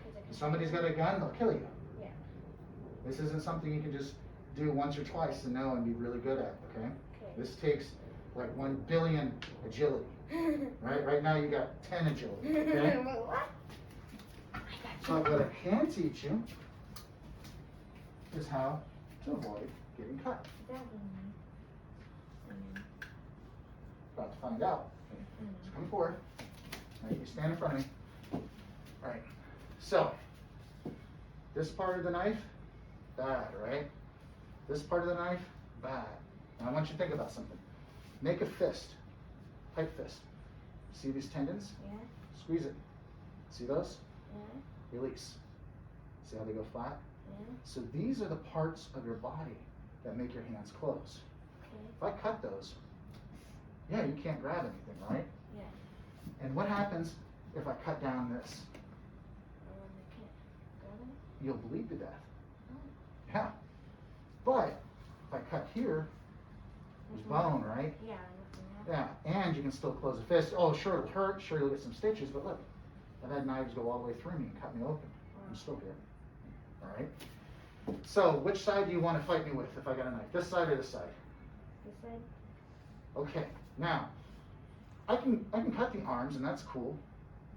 'Cause I can- If somebody's got a gun, they'll kill you. Yeah. This isn't something you can just do once or twice and know and be really good at, okay? Okay. This takes like 1 billion agility, right? Right now you got 10 agility, okay? What? But what I can teach you is how to avoid getting cut. About to find out. Okay. So come forward. All right, you stand in front of me. All right. So, this part of the knife, bad, right? This part of the knife, bad. Now I want you to think about something. Make a fist, tight fist. See these tendons? Yeah. Squeeze it. See those? Yeah. Release. See how they go flat? Yeah. So these are the parts of your body that make your hands close. Okay. If I cut those, yeah, you can't grab anything, right? Yeah. And what happens if I cut down this? I can't grab it. You'll bleed to death. Oh. Yeah. But if I cut here, there's bone, right? Yeah. Yeah, and you can still close a fist. Oh, sure, it'll hurt. Sure, you'll get some stitches, but look, I've had knives go all the way through me and cut me open. I'm still here. All right. So, which side do you want to fight me with if I got a knife? This side or this side? This side? Okay. Now, I can cut the arms, and that's cool.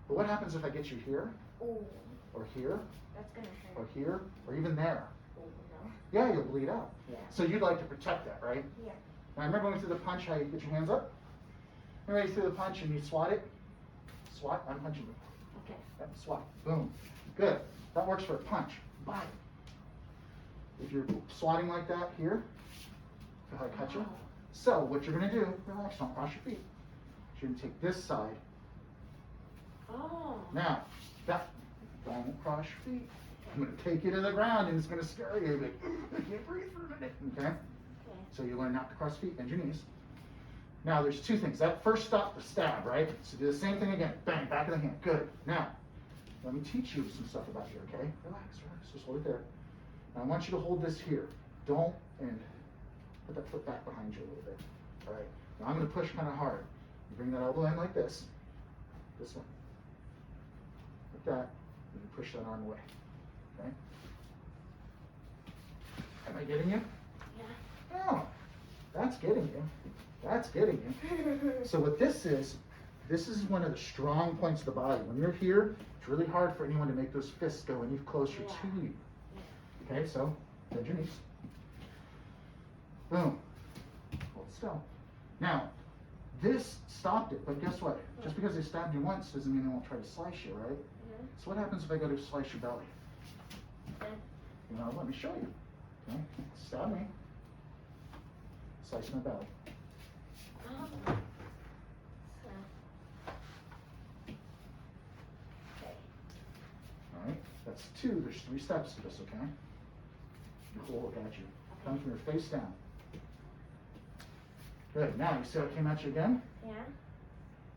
But what happens if I get you here, Oh. or here, That's gonna hurt. or here, or even there? Oh no. Yeah, you'll bleed out. Yeah. So you'd like to protect that, right? Yeah. Now remember when we threw the punch, how you put your hands up? Remember you threw the punch and you swat it? Swat, I'm punching you. Okay. Yep, swat, boom. Good. That works for a punch. Bye. If you're swatting like that here, if I cut you. Wow. So what you're gonna do, relax, don't cross your feet. You're gonna take this side. Oh. Now, don't cross your feet. I'm gonna take you to the ground and it's gonna scare you. Like, I can't breathe for a minute. Okay? Okay. So you learn not to cross feet, bend your knees. Now there's two things. That first stop, the stab, right? So do the same thing again. Bang, back of the hand. Good. Now, let me teach you some stuff about you, okay? Relax, relax. Just hold it there. Now I want you to hold this here. Don't, and put that foot back behind you a little bit. All right. Now I'm going to push kind of hard. You bring that elbow in like this. This one. Like that. And you push that arm away. Okay? Am I getting you? Yeah. Oh, that's getting you. That's getting you. So what this is one of the strong points of the body. When you're here, it's really hard for anyone to make those fists go any closer to you. Okay, so bend your knees. Boom. Hold still. Now, this stopped it, but guess what? Just because they stabbed you once doesn't mean they won't try to slice you, right? Yeah. So what happens if I go to slice your belly? Okay. You know, let me show you. Okay, stab me. Slice my belly. Oh. So. Okay. All right, That's 2. There's 3 steps to this, okay? Cool, got you. Come from your face down. Good. Now, you see how it came at you again? Yeah.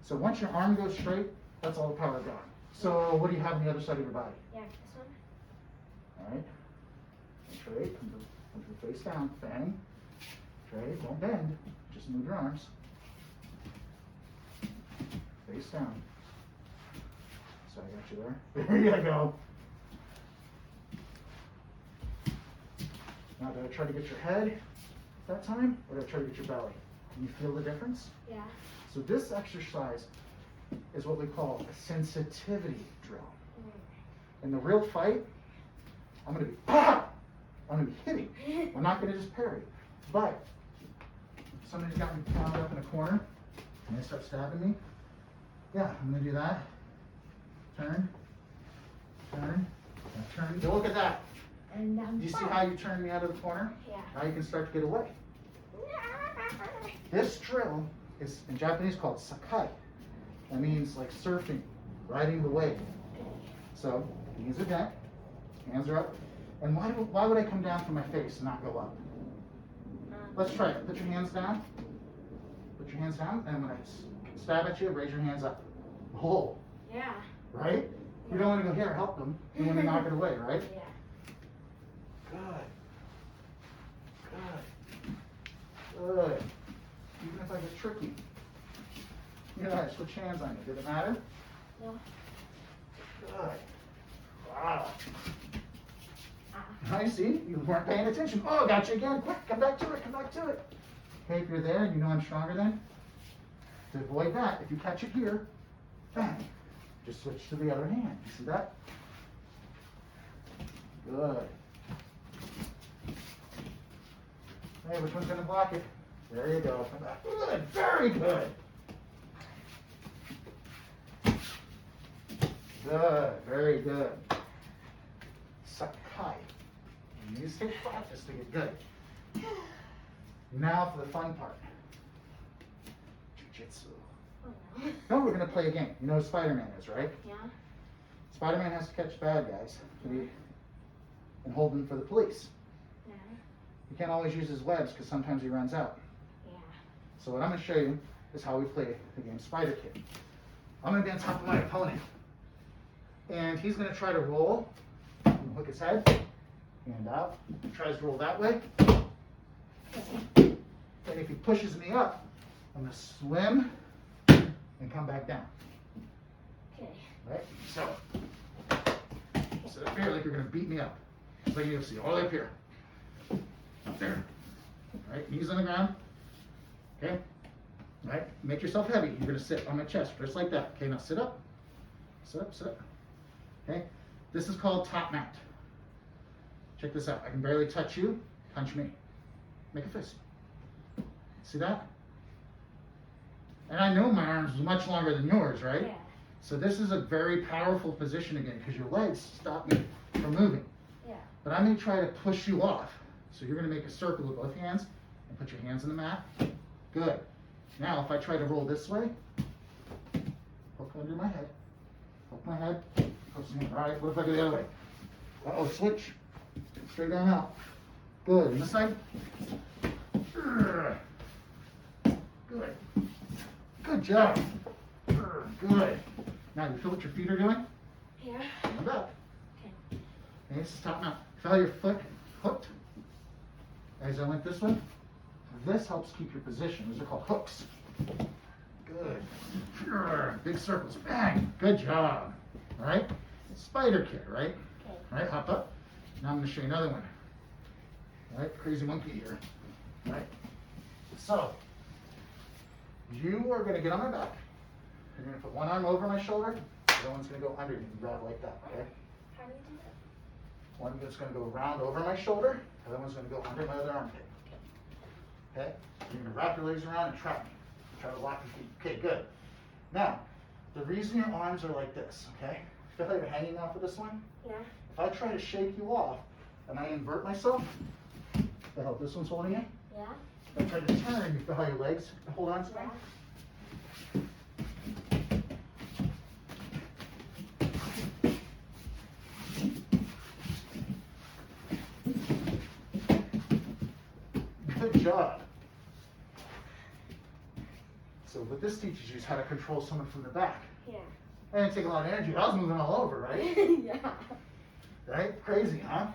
So once your arm goes straight, that's all the power gone. So what do you have on the other side of your body? Yeah, this one. All right. Straight. Come to your face down. Bang. Straight. Don't bend. Just move your arms. Face down. So I got you there. There you go. Now, did I try to get your head that time, or did I try to get your belly? Can you feel the difference? Yeah. So this exercise is what we call a sensitivity drill. In the real fight, I'm going to be, I'm going to be hitting. I'm not going to just parry. But if somebody's got me bound up in a corner and they start stabbing me, yeah, I'm going to do that. Turn, turn, and turn. Go look at that. And Do you see how you turned me out of the corner? Yeah. Now you can start to get away. This drill is in Japanese called Sakai. That means like surfing, riding the wave. So knees are bent, hands are up. And why would I come down from my face and not go up? Let's try it. Put your hands down. Put your hands down, and when I stab at you, raise your hands up. Oh, Yeah. right? You don't want to go here, help them. You want to knock it away, right? Yeah. Good. Good. Good. Even if I get tricky. You know, I switch hands on you. Did it matter? No. Good. Wow. I see. You weren't paying attention. Oh, got you again. Quick, come back to it. Come back to it. Okay, if you're there and you know I'm stronger then, to avoid that, if you catch it here, bang. Just switch to the other hand. You see that? Good. Hey, which one's going to block it? There you go. Come back. Good. Very good. Good. Very good. Sakai. You need to take practice to get good. Now for the fun part. Jiu-jitsu. Oh, no. Now we're going to play a game. You know who Spider-Man is, right? Yeah. Spider-Man has to catch bad guys and hold them for the police. Yeah. He can't always use his webs because sometimes he runs out. Yeah. So what I'm going to show you is how we play the game Spider Kid. I'm going to be on top of my opponent. And he's going to try to roll, hook his head, hand out, he tries to roll that way. And if he pushes me up, I'm going to swim and come back down. Okay. Right? So, sit up here like you're going to beat me up. So you'll see all the way up here. Up there. All right, knees on the ground. Okay? All right, make yourself heavy. You're going to sit on my chest, just like that. Okay, now sit up. Sit up, sit up. Okay? This is called top mount. Check this out. I can barely touch you. Punch me. Make a fist. See that? And I know my arms are much longer than yours, right? Yeah. So this is a very powerful position again because your legs stop me from moving. Yeah. But I'm going to try to push you off. So you're going to make a circle with both hands and put your hands on the mat. Good. Now if I try to roll this way, hook under my head, hook my head, push me. All right, what if I go the other way? Uh-oh, switch. Straight on out. Good. And this side. Good. Good job. Good. Now, you feel what your feet are doing? Yeah. Come back. Okay. Okay, this is top now. Feel your foot hooked as I went this way. This helps keep your position. These are called hooks. Good. Big circles. Bang. Good job. All right? Spider Kid, right? Okay. All right, hop up. Now I'm going to show you another one. All right, crazy monkey here. All right. So, you are going to get on my back. You're going to put one arm over my shoulder. The other one's going to go underneath and grab like that, okay? How do you do that? One that's going to go around over my shoulder. The other one's going to go under my other armpit. Okay? You're going to wrap your legs around and trap me. Try to lock your feet. Okay, good. Now, the reason your arms are like this, okay? Feel like you're hanging off of this one? Yeah. If I try to shake you off and I invert myself, the hell, this one's holding you. Yeah. If I try to turn, you feel how your legs hold on to me? Yeah. job. So what this teaches you is how to control someone from the back. Yeah. That didn't take a lot of energy. I was moving all over, right? Yeah. Right? Crazy, huh?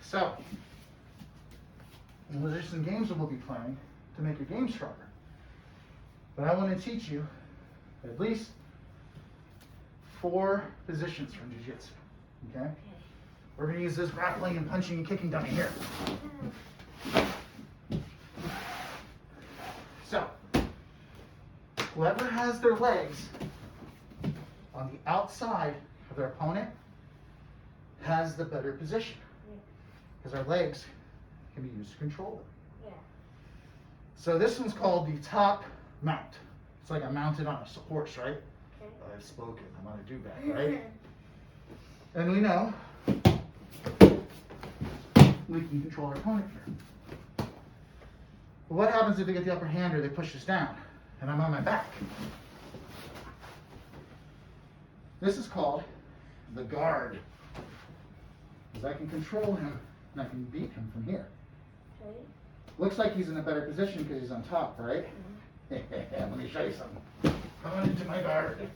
So, those are some games that we'll be playing to make your game stronger. But I want to teach you at least 4 positions from Jiu-Jitsu. Okay? We're going to use this grappling and punching and kicking dummy here. So, whoever has their legs on the outside of their opponent has the better position. Because our legs can be used to control them. Yeah. So this one's called the top mount. It's like I'm mounted on a horse, right? Okay. I've spoken. I'm on a do-bag, right? And we know we can control our opponent here. But what happens if they get the upper hand or they push us down and I'm on my back? This is called the guard. Because I can control him and I can beat him from here. Okay. Looks like he's in a better position because he's on top, right? Let me show you something. Come on into my guard.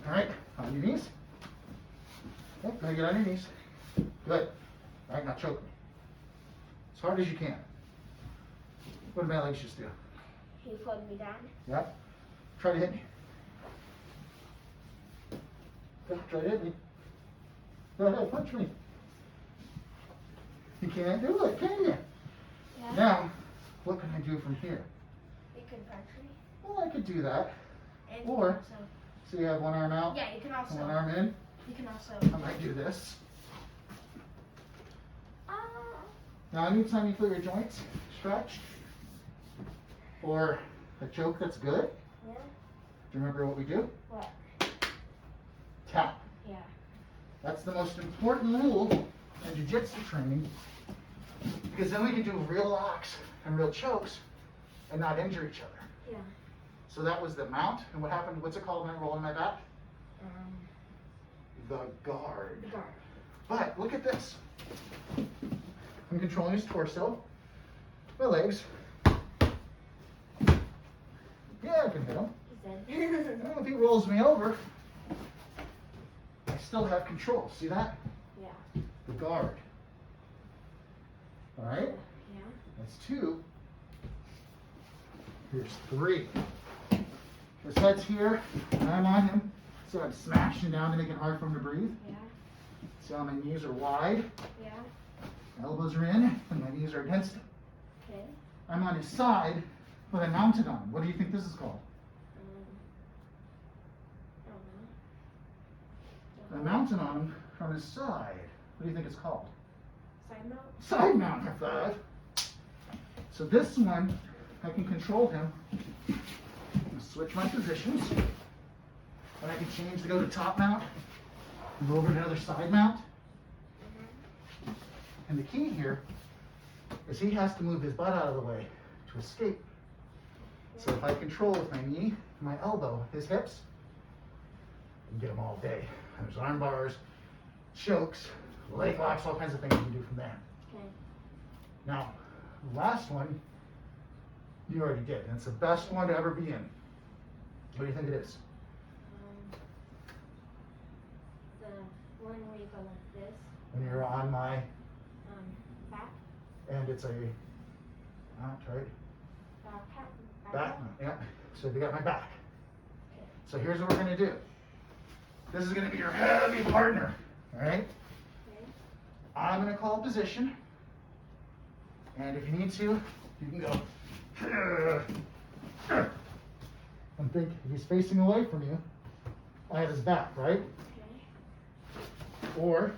All right, on your knees. Okay, go get on your knees. Good. All right, now choke me. As hard as you can. What do my legs just do? He pulled me down. Yep. Try to hit me. Go, try to hit me. Go ahead, punch me. You can't do it, can you? Yeah. Now, what can I do from here? You can punch me. Well, I could do that. And Or- you can also, So you have one arm out, yeah, you can also. one arm in. You can also. I might do this. Ah. Now, anytime you feel your joints stretched or a choke that's good, Yeah. do you remember what we do? What? Tap. Yeah. That's the most important rule in jiu-jitsu training because then we can do real locks and real chokes and not injure each other. Yeah. So that was the mount. And what happened? What's it called when I roll on my back? The guard. The guard. But look at this. I'm controlling his torso, my legs. Yeah, I can hit him. He said. Well, if he rolls me over, I still have control. See that? Yeah. The guard. All right? Yeah. That's 2. Here's 3. His head's here, and I'm on him, so I'm smashing down to make it hard for him to breathe. Yeah. See how my knees are wide, Yeah. elbows are in, and my knees are against him. Okay. I'm on his side, but I'm mounted on him. What do you think this is called? I I'm don't know. mounted on him from his side. What do you think it's called? Side mount. Side mount, high five. So this one, I can control him. I'm switch my positions. And I can change to go to top mount, and go over to another side mount. And the key here is he has to move his butt out of the way to escape. So if I control with my knee, my elbow, his hips, I can get him all day. There's arm bars, chokes, leg locks, all kinds of things you can do from there. Okay. Now, the last one, you already did, and it's the best one to ever be in. What do you think it is? The one where you go like this. When you're on my, Back. and it's a mount, right? Back mount, yeah. So you got my back. Okay. So here's what we're gonna do. This is gonna be your heavy partner, all right? Okay. I'm gonna call position, and if you need to, you can go. And think if he's facing away from you, I have his back, right? Okay. Or,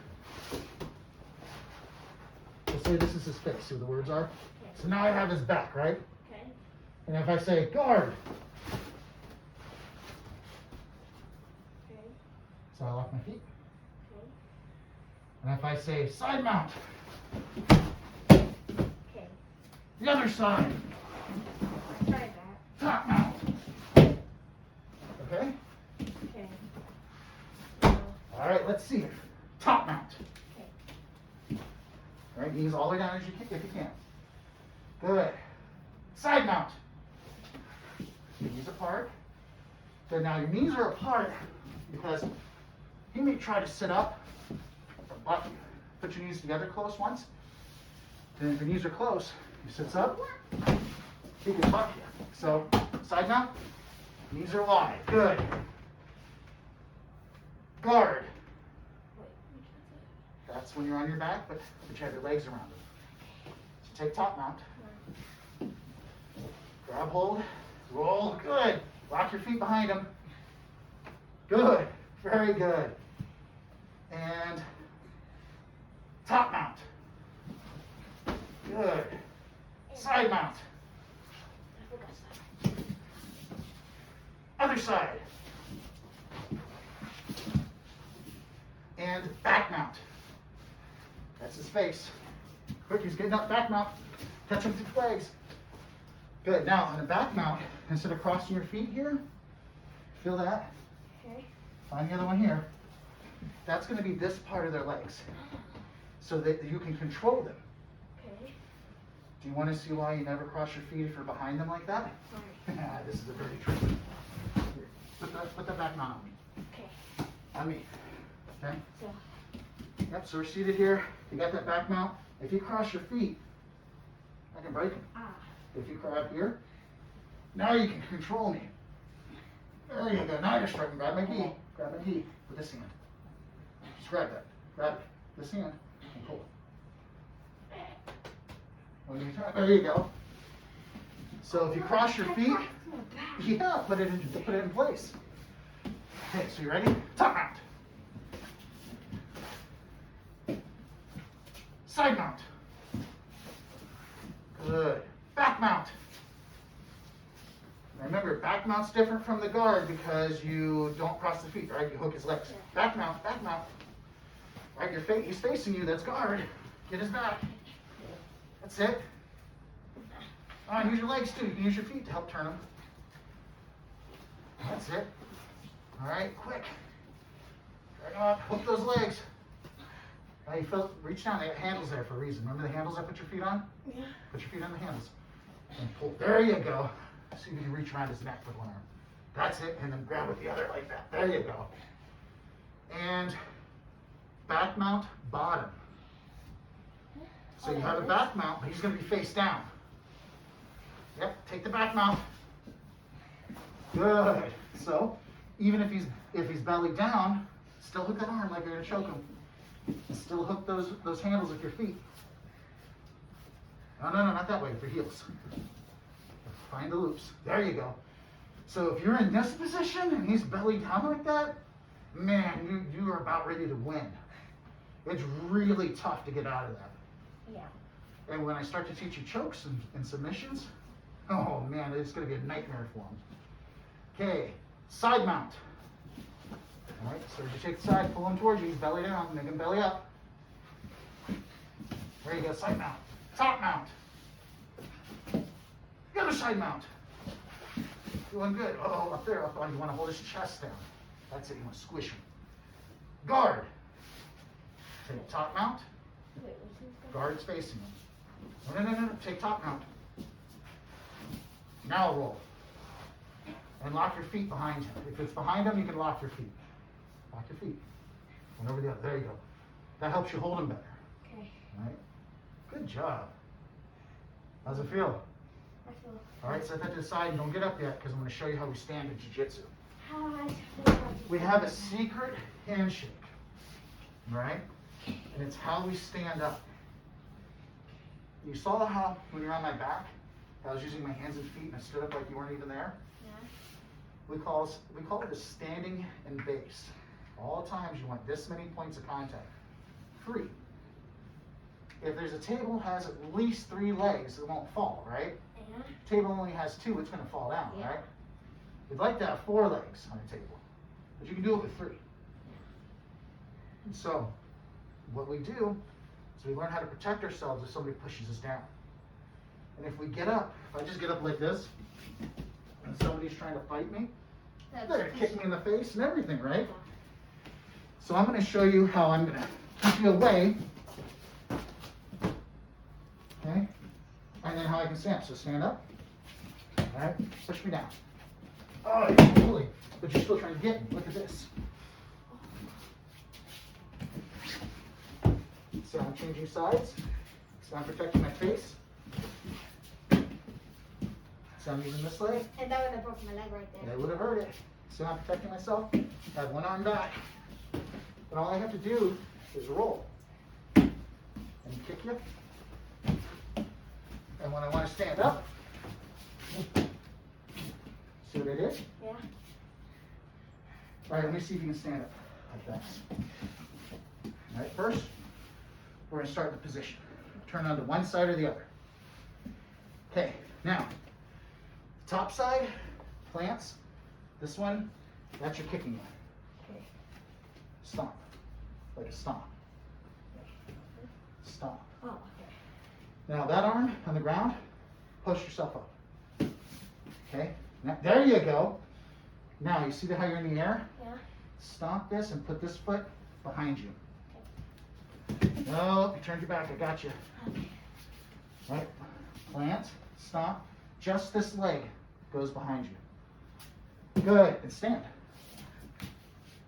let's say this is his face, see what the words are? Okay. So now I have his back, right? Okay. And if I say guard, Okay. so I lock my feet. Okay. And if I say side mount, Okay. the other side, I tried that. top mount. Okay? Okay. So, All right, let's see it. Top mount. okay. All right, knees all the way down as you can, if you can. Good. Side mount. Knees apart. Good, now your knees are apart because you may try to sit up or buck you. Put your knees together close once. Then if your knees are close, he sits up, he can buck you. So, side mount, knees are wide. Good. Guard. That's when you're on your back, but you have your legs around it. So take top mount. Grab hold, roll, good. Lock your feet behind them. Good, very good. And top mount. Good. Side mount. Other side. And back mount. That's his face. Quick, he's getting up, back mount. Catch him through the legs. Good, now on a back mount, instead of crossing your feet here, feel that? Okay. Find the other one here. That's going to be this part of their legs, so that you can control them. Okay. Do you want to see why you never cross your feet if you're behind them like that? Sorry. This is a very tricky. Here, put that back mount on me. Okay. On me. Okay? So. Yep, so we're seated here. You got that back mount. If you cross your feet, I can break them. Ah. If you grab here, now you can control me. There you go. Now you're starting. Grab my knee. Grab my knee with this hand. Just grab that. Grab it. This hand and pull it. When you try, there you go. So if you cross your feet, yeah, put it in place. Okay, so you ready? Top mount. Side mount. Good. Back mount. Now remember, back mount's different from the guard because you don't cross the feet, right? You hook his legs. Yeah. Back mount, back mount. Right, he's facing you, that's guard. Get his back. That's it. All right, use your legs too. You can use your feet to help turn them. That's it. All right, quick. Drag them up, hook those legs. Now you feel, reach down, they have handles there for a reason. Remember the handles I put your feet on? Yeah. Put your feet on the handles. And pull, there you go. See if you can reach around his neck with one arm. That's it, and then grab with the other like that. There you go. And back mount, bottom. So you have a back mount, but he's gonna be face down. Yep, take the back mount. Good. So, even if he's belly down, still hook that arm like you're gonna choke him. Still hook those handles with your feet. No, not that way, with your heels. Find the loops. There you go. So if you're in this position and he's belly down like that, man, you are about ready to win. It's really tough to get out of that. Yeah. And when I start to teach you chokes and submissions, oh man, it's going to be a nightmare for him. Okay, side mount. All right, so as you take the side, pull him towards you, he's belly down, make him belly up. There you go, side mount. Top mount. The other side mount. Doing good. Oh, up there, up on. You want to hold his chest down. That's it, you want to squish him. Guard. Take top mount. Wait, what's this? Guard's facing him. No. Take top mount. Now roll. And lock your feet behind him. If it's behind him, you can lock your feet. Lock your feet. One over the other. There you go. That helps you hold him better. Okay. All right. Good job. How's it feel? I feel. All right, set that to the side and don't get up yet because I'm going to show you how we stand in jiu-jitsu. How I We have a secret handshake, right? And it's how we stand up. You saw how when you're on my back, I was using my hands and feet and I stood up like you weren't even there? Yeah. We call it a standing and base. All times you want this many points of contact. 3. If there's a table that has at least 3 legs, it won't fall, right? And Table only has 2, it's going to fall down, Yeah. right? We'd like to have 4 legs on a table, but you can do it with 3. And so, what we do is we learn how to protect ourselves if somebody pushes us down. And if we get up, if I just get up like this, and somebody's trying to fight me, they're going to kick me in the face and everything, right? So I'm going to show you how I'm going to keep you away, okay? And then how now I can stand. So stand up. All right, push me down. Oh, you're pulling, but you're still trying to get me. Look at this. So I'm changing sides. So I'm protecting my face. So I'm using this leg. And that would have broken my leg right there. It would have hurt it. So I'm protecting myself. I have one arm back. But all I have to do is roll. And kick you. And when I want to stand up, see what I did? Yeah. All right, let me see if you can stand up like that. All right, first, we're going to start the position. Turn onto one side or the other. Okay, now, top side, plants. This one, that's your kicking one. Okay. Stomp, like a stomp. Stomp. Oh, okay. Now that arm on the ground, push yourself up. Okay, now there you go. Now you see how you're in the air? Yeah. Stomp this and put this foot behind you. No, you turned your back, I got you. Okay. Right, plant, stomp, just this leg goes behind you. Good, and stand.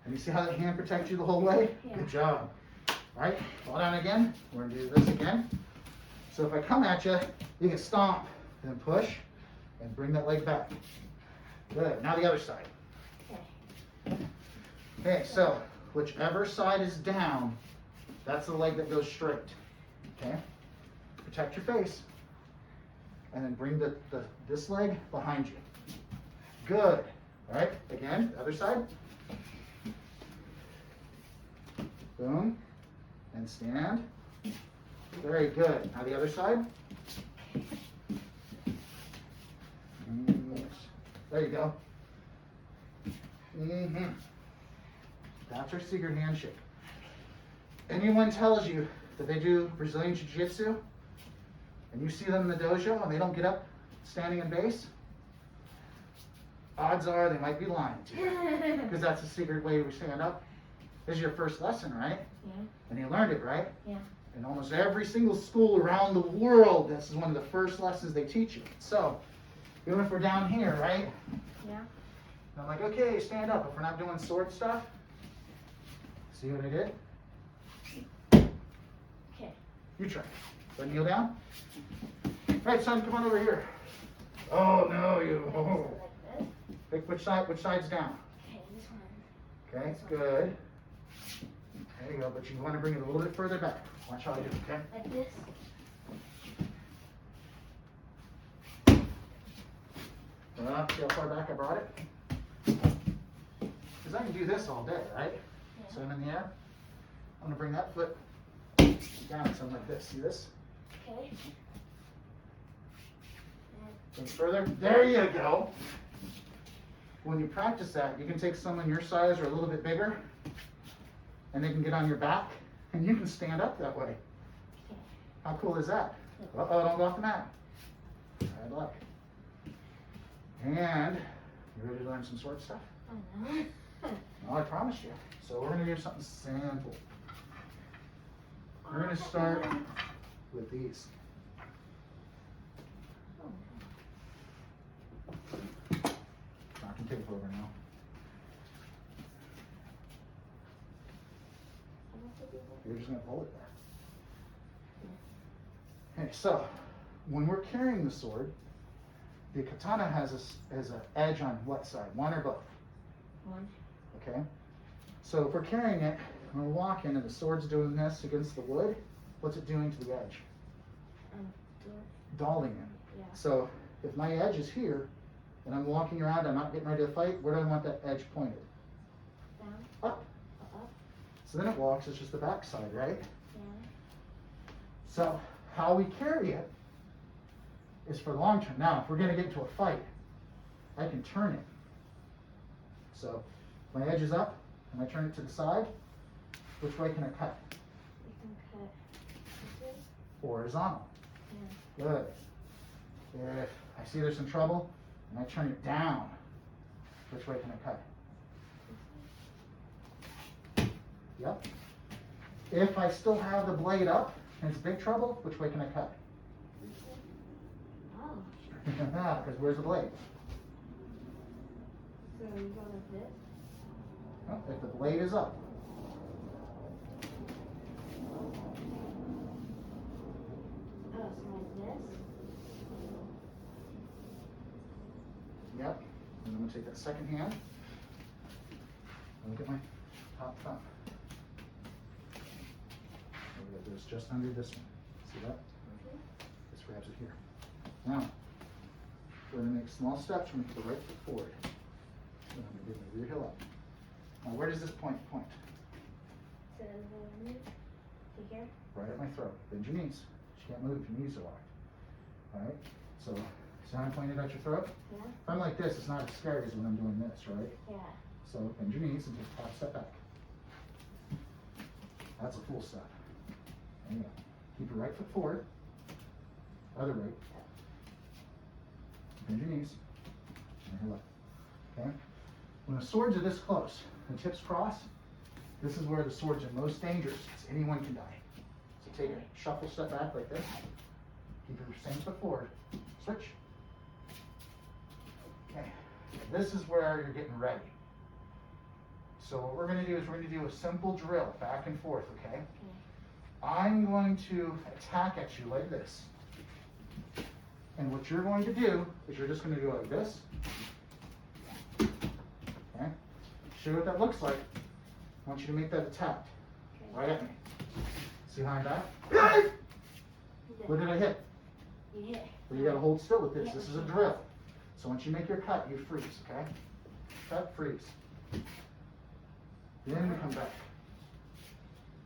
And you see how that hand protects you the whole way? Yeah. Good job. All right, fall down again. We're gonna do this again. So if I come at you, you can stomp, then push, and bring that leg back. Good, now the other side. Okay. Okay, so whichever side is down, that's the leg that goes straight. Okay, protect your face, and then bring this leg behind you. Good. All right, again, the other side. Boom, and stand. Very good. Now the other side. There you go. That's our secret handshake. Anyone tells you that they do Brazilian Jiu-Jitsu, and you see them in the dojo and they don't get up standing in base, odds are they might be lying to you. Because that's the secret way we stand up. This is your first lesson, right? Yeah. And you learned it, right? Yeah. In almost every single school around the world, this is one of the first lessons they teach you. So, even if we're down here, right? Yeah. And I'm like, okay, stand up. If we're not doing sword stuff, see what I did? Okay. You try. So kneel down. All right, son, come on over here. Oh, no, you. Oh. Like this. Pick which side's down. Okay, this one. Okay, good. There you go, but you want to bring it a little bit further back. Watch how I do it, okay? Like this. See how far back I brought it? Because I can do this all day, right? Yeah. So I'm in the air. I'm going to bring that foot down, something like this. See this? Okay. Bring further. There you go. When you practice that, you can take someone your size or a little bit bigger, and they can get on your back, and you can stand up that way. Okay. How cool is that? Uh-oh, don't go off the mat. Bad luck. And, you ready to learn some sword stuff? Oh no. Oh, I promised you. So we're going to do something simple. We're going to start with these. I can take it over now. You're just going to hold it there. Okay, so when we're carrying the sword, the katana has an edge on what side? One or both? One. Okay? So if we're carrying it, and we're walking, and the sword's doing this against the wood, what's it doing to the edge? Dulling it. Yeah. So if my edge is here, and I'm walking around, I'm not getting ready to fight, where do I want that edge pointed? Down. Up. Up. So then it walks, it's just the back side, right? Yeah. So how we carry it is for the long term. Now, if we're going to get into a fight, I can turn it. So my edge is up, and I turn it to the side. Which way can I cut? You can cut this way. Horizontal. Yeah. Good. If I see there's some trouble, and I turn it down, which way can I cut? Yep. If I still have the blade up, and it's big trouble, which way can I cut? Because where's the blade? So you go like this. Oh, if the blade is up. Oh, so like this. Yep. And I'm going to take that second hand. And look at my top thumb. It goes just under this one. See that? This grabs it here. Now, we're going to make small steps. We're going to put the right foot forward. And I'm going to get my rear heel up. Now, where does this point? So to here. Right at my throat. Bend your knees. You can't move if your knees are locked. Alright? So, see how I'm pointed at your throat? Yeah. If I'm like this, it's not as scary as when I'm doing this, right? Yeah. So, bend your knees and take a half step back. That's a full step. There you go. Keep your right foot forward. Other right. Bend your knees. And your left. Okay? When the swords are this close, the tips cross, this is where the swords are most dangerous. It's anyone can die. So take a shuffle step back like this. Keep your same foot forward. Switch. Okay. This is where you're getting ready. So what we're going to do is we're going to do a simple drill, back and forth, okay? I'm going to attack at you like this. And what you're going to do is you're just going to go like this. Okay? Show you what that looks like. I want you to make that attack. Right at me. See how I'm back? What did I hit? You hit. Well, you got to hold still with this. This is a drill. So once you make your cut, you freeze, okay? Cut, freeze. Then we come back.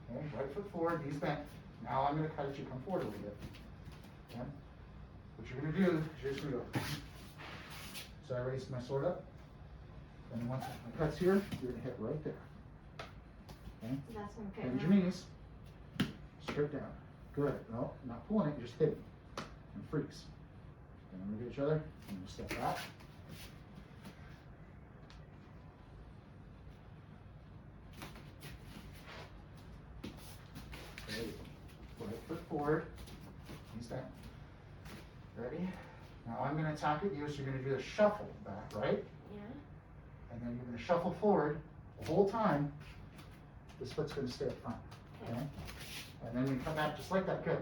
Okay, right foot forward, knees bent. Now I'm going to cut at you. Come forward a little bit. Okay? What you're going to do is you're just going to go. So I raise my sword up. And then once my cut's here, you're going to hit right there. Okay? So that's one Bend your knees. Straight down. Good. No, not pulling it, you're just hitting. And freeze. Then we look at each other, and we'll step back. Ready. Right foot forward. Knees down. Ready? Now I'm going to attack at you, so you're going to do the shuffle back, right? Yeah. And then you're going to shuffle forward the whole time. This foot's going to stay up front. Okay? And then we come back just like that. Good.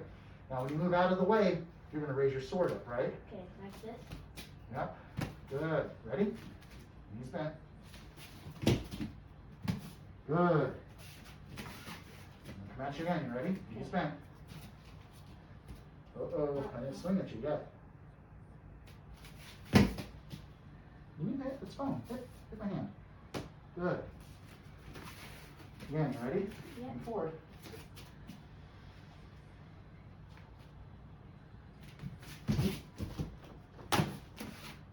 Now when you move out of the way, you're going to raise your sword up, right? Okay, like this. Yep. Good. Ready? Knees bent. Good. Come at you again. You ready? Knees bent. Uh-oh. I didn't swing at you yet. You need to hit. It's fine. Hit my hand. Good. Again, you ready? Yeah. And forward.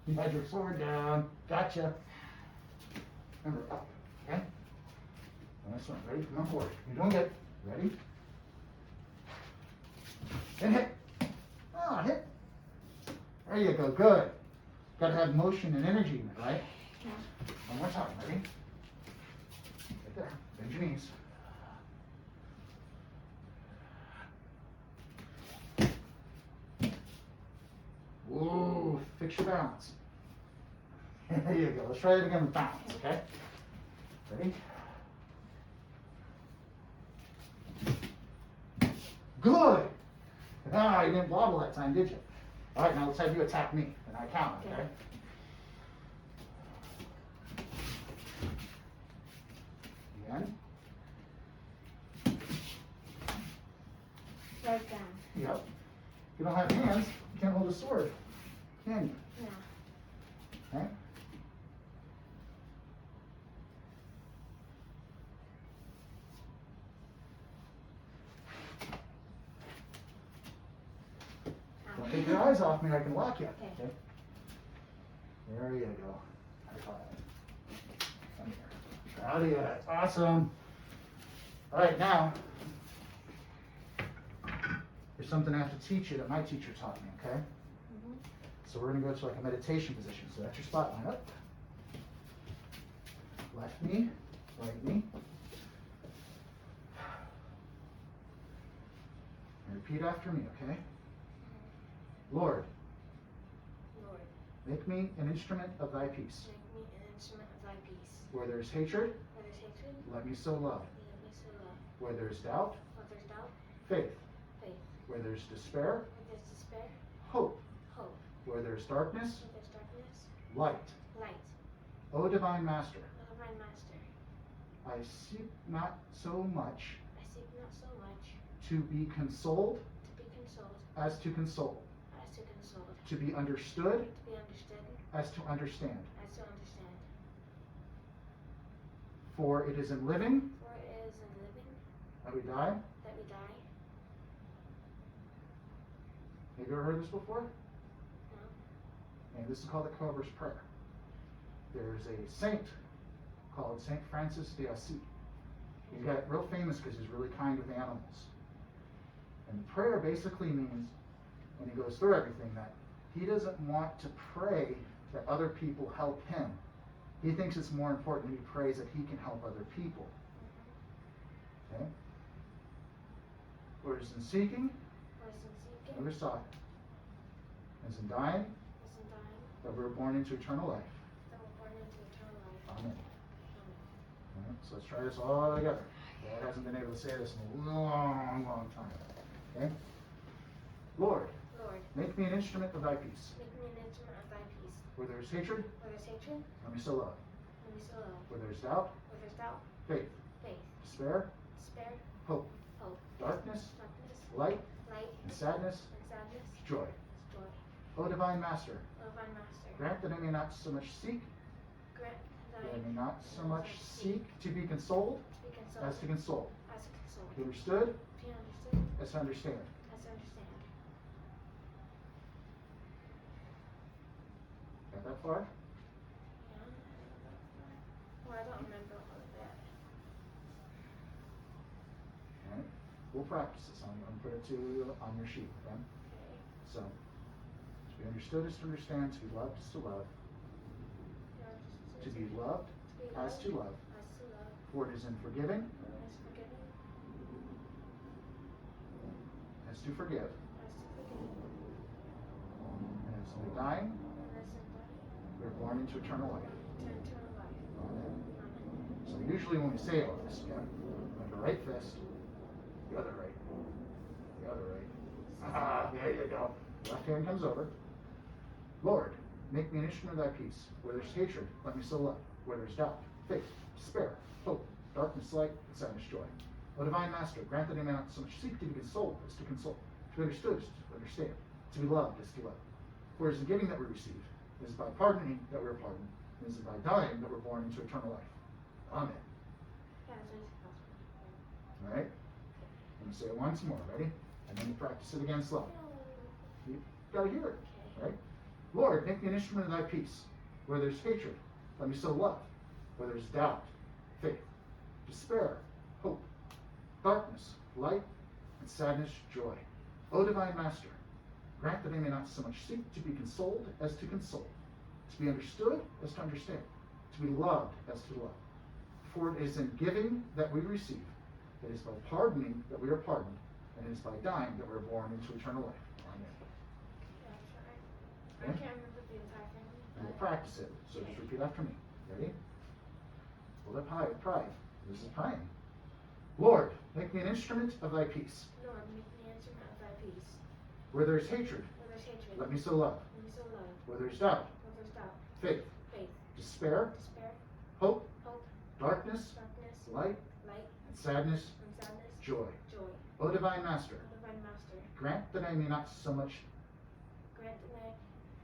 You had your sword down. Gotcha. Remember, up. Okay? Nice one. Ready? Come on forward. You're doing good. Ready? And hit. Ah, hit. There you go. Good. Got to have motion and energy in it, right? Yeah. One more time. Ready? Right there. Bend your knees. Whoa, fix your balance. There you go. Let's try it again with balance, okay? Ready? Good. Ah, you didn't wobble that time, did you? All right, now let's have you attack me, and I count, okay? Again. Right down. Yep. If you don't have hands, you can't hold a sword, can you? Yeah. Okay? Don't take your eyes off me, I can lock you. Okay. There you go. High five. Come here. Proud of you. That's awesome. All right, now, there's something I have to teach you that my teacher taught me, okay? Mm-hmm. So we're going to go to like a meditation position. So that's your spot. Line up. Left knee, right knee. And repeat after me, okay? Lord, Make me an instrument of thy peace. Make me an instrument of thy peace. Where there is hatred, Where there's hatred, let me sow love. let me sow love. Where there is doubt, Where there's doubt, faith. faith. Where there is despair, Where there's despair, hope. hope. Where there is darkness, Where there's darkness, light. light. O divine master, O divine master, I seek not so much I seek not so much to be consoled to be consoled as to console, as to console, to be understood to be understood as to understand. as to understand. For it is in living For it is in living that we die. that we die. Have you ever heard this before? No? And this is called the Cover's Prayer. There's a saint called Saint Francis de Assisi. He got real famous because he's really kind with animals. And the prayer basically means, and he goes through everything, that he doesn't want to pray that other people help him. He thinks it's more important that he prays that he can help other people. Okay? Whereas in seeking, Whereas in seeking, never sought. As in dying, as in dying, that we were born into eternal life. that we're born into eternal life. Amen. Amen. All right, so let's try this all together. Dad hasn't been able to say this in a long, long time. Okay? Lord, Lord, make me an instrument of thy peace. make me an instrument of thy peace. Where there is hatred, Where there's hatred, let me sow love. let me sow love. Where there is doubt, Where there's doubt, faith. faith. Despair, Despair, hope. hope. Darkness, Darkness, light, light, and sadness, and sadness, joy. joy. O divine master, O divine master, grant that I may not so much seek, grant that thy I may not so much seek to be consoled to be consoled as to console, as to console, to be understood to be understood as to understand. as to understand. Got that far? Yeah. Well, I don't remember all of that. All right. We'll practice this. I'm going to put it to you on your sheet. Okay? Okay. So, to be understood is to understand, to be loved is to love, Yeah, to be loved to be as loved to love, as to love, for it is in forgiving as forgiving, as to forgive, as to forgive, and as in dying, and as in dying, we are born into eternal life. to eternal life. Amen. Amen. So usually when we say all this, okay, with the right fist, the other right, the other right. Ah, there you go. Left hand comes over. Lord, make me an instrument of thy peace. Where there's hatred, let me sow love. Where there's doubt, faith, despair, hope, darkness, light, and sadness, joy. O divine master, grant that I may not so much seek to be consoled as to console, to be understood as to understand, to be loved as to love. For it is in giving that we receive, it is by pardoning that we are pardoned, it is by dying that we're born into eternal life. Amen. Yeah, that's what it's supposed All right? I'm going to say it once more. Ready? And then you practice it again slow. to be. You got to hear it. Okay. Right? Lord, make me an instrument of thy peace. Where there's hatred, let me sow love. Where there's doubt, faith, despair, hope, darkness, light, and sadness, joy. O divine master, grant that I may not so much seek to be consoled as to console, to be understood as to understand, to be loved as to love. For it is in giving that we receive, it is by pardoning that we are pardoned, and it is by dying that we are born into eternal life. Amen. Yeah, that's right. I Okay. can't remember the entire thing. And we'll practice it. So just repeat after me. Ready? Hold up high with pride. This is praying. Lord, make me an instrument of thy peace. Lord, make me an instrument of thy peace. Where there is hatred, Where there's hatred, let me sow love. let me sow love. Where there is doubt, Where there's doubt, faith, faith, despair, despair, hope, hope, darkness, darkness, light, light, and sadness, and sadness, joy. joy. O divine master, O divine master, grant that I may not so much grant that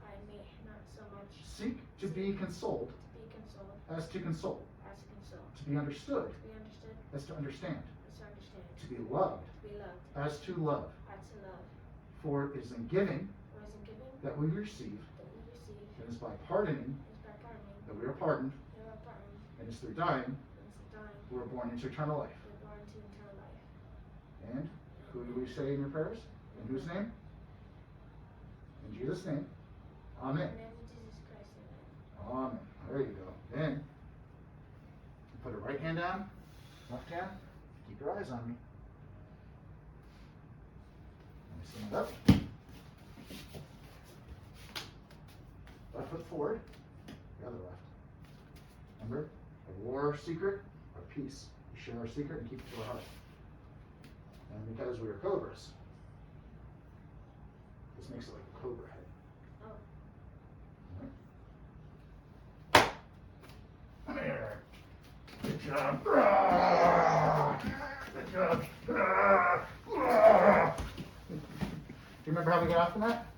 I may not so much seek to be consoled to be consoled as to console, as to console, to be understood to be understood as to understand, as to understand, to be loved to be loved as to love. as to love. For it is in giving For as in giving that we receive, that we receive, it is by pardoning is by pardoning, that we are pardoned, we are pardoned, and it's through dying and is dying, we are born into eternal life. we are born to eternal life. And who do we say in your prayers? In whose name? In Jesus' name. Amen. In the name of Jesus Christ, amen. Amen. There you go. Then, put the right hand down, left hand, keep your eyes on me. Let me stand up. Left foot forward, the other left. Remember, a war secret or peace. We share our secret and keep it to our heart. And because we are cobras, this makes it like a cobra head. Oh. Alright. Come here. Good job. Good job. Do you remember how we got off the mat?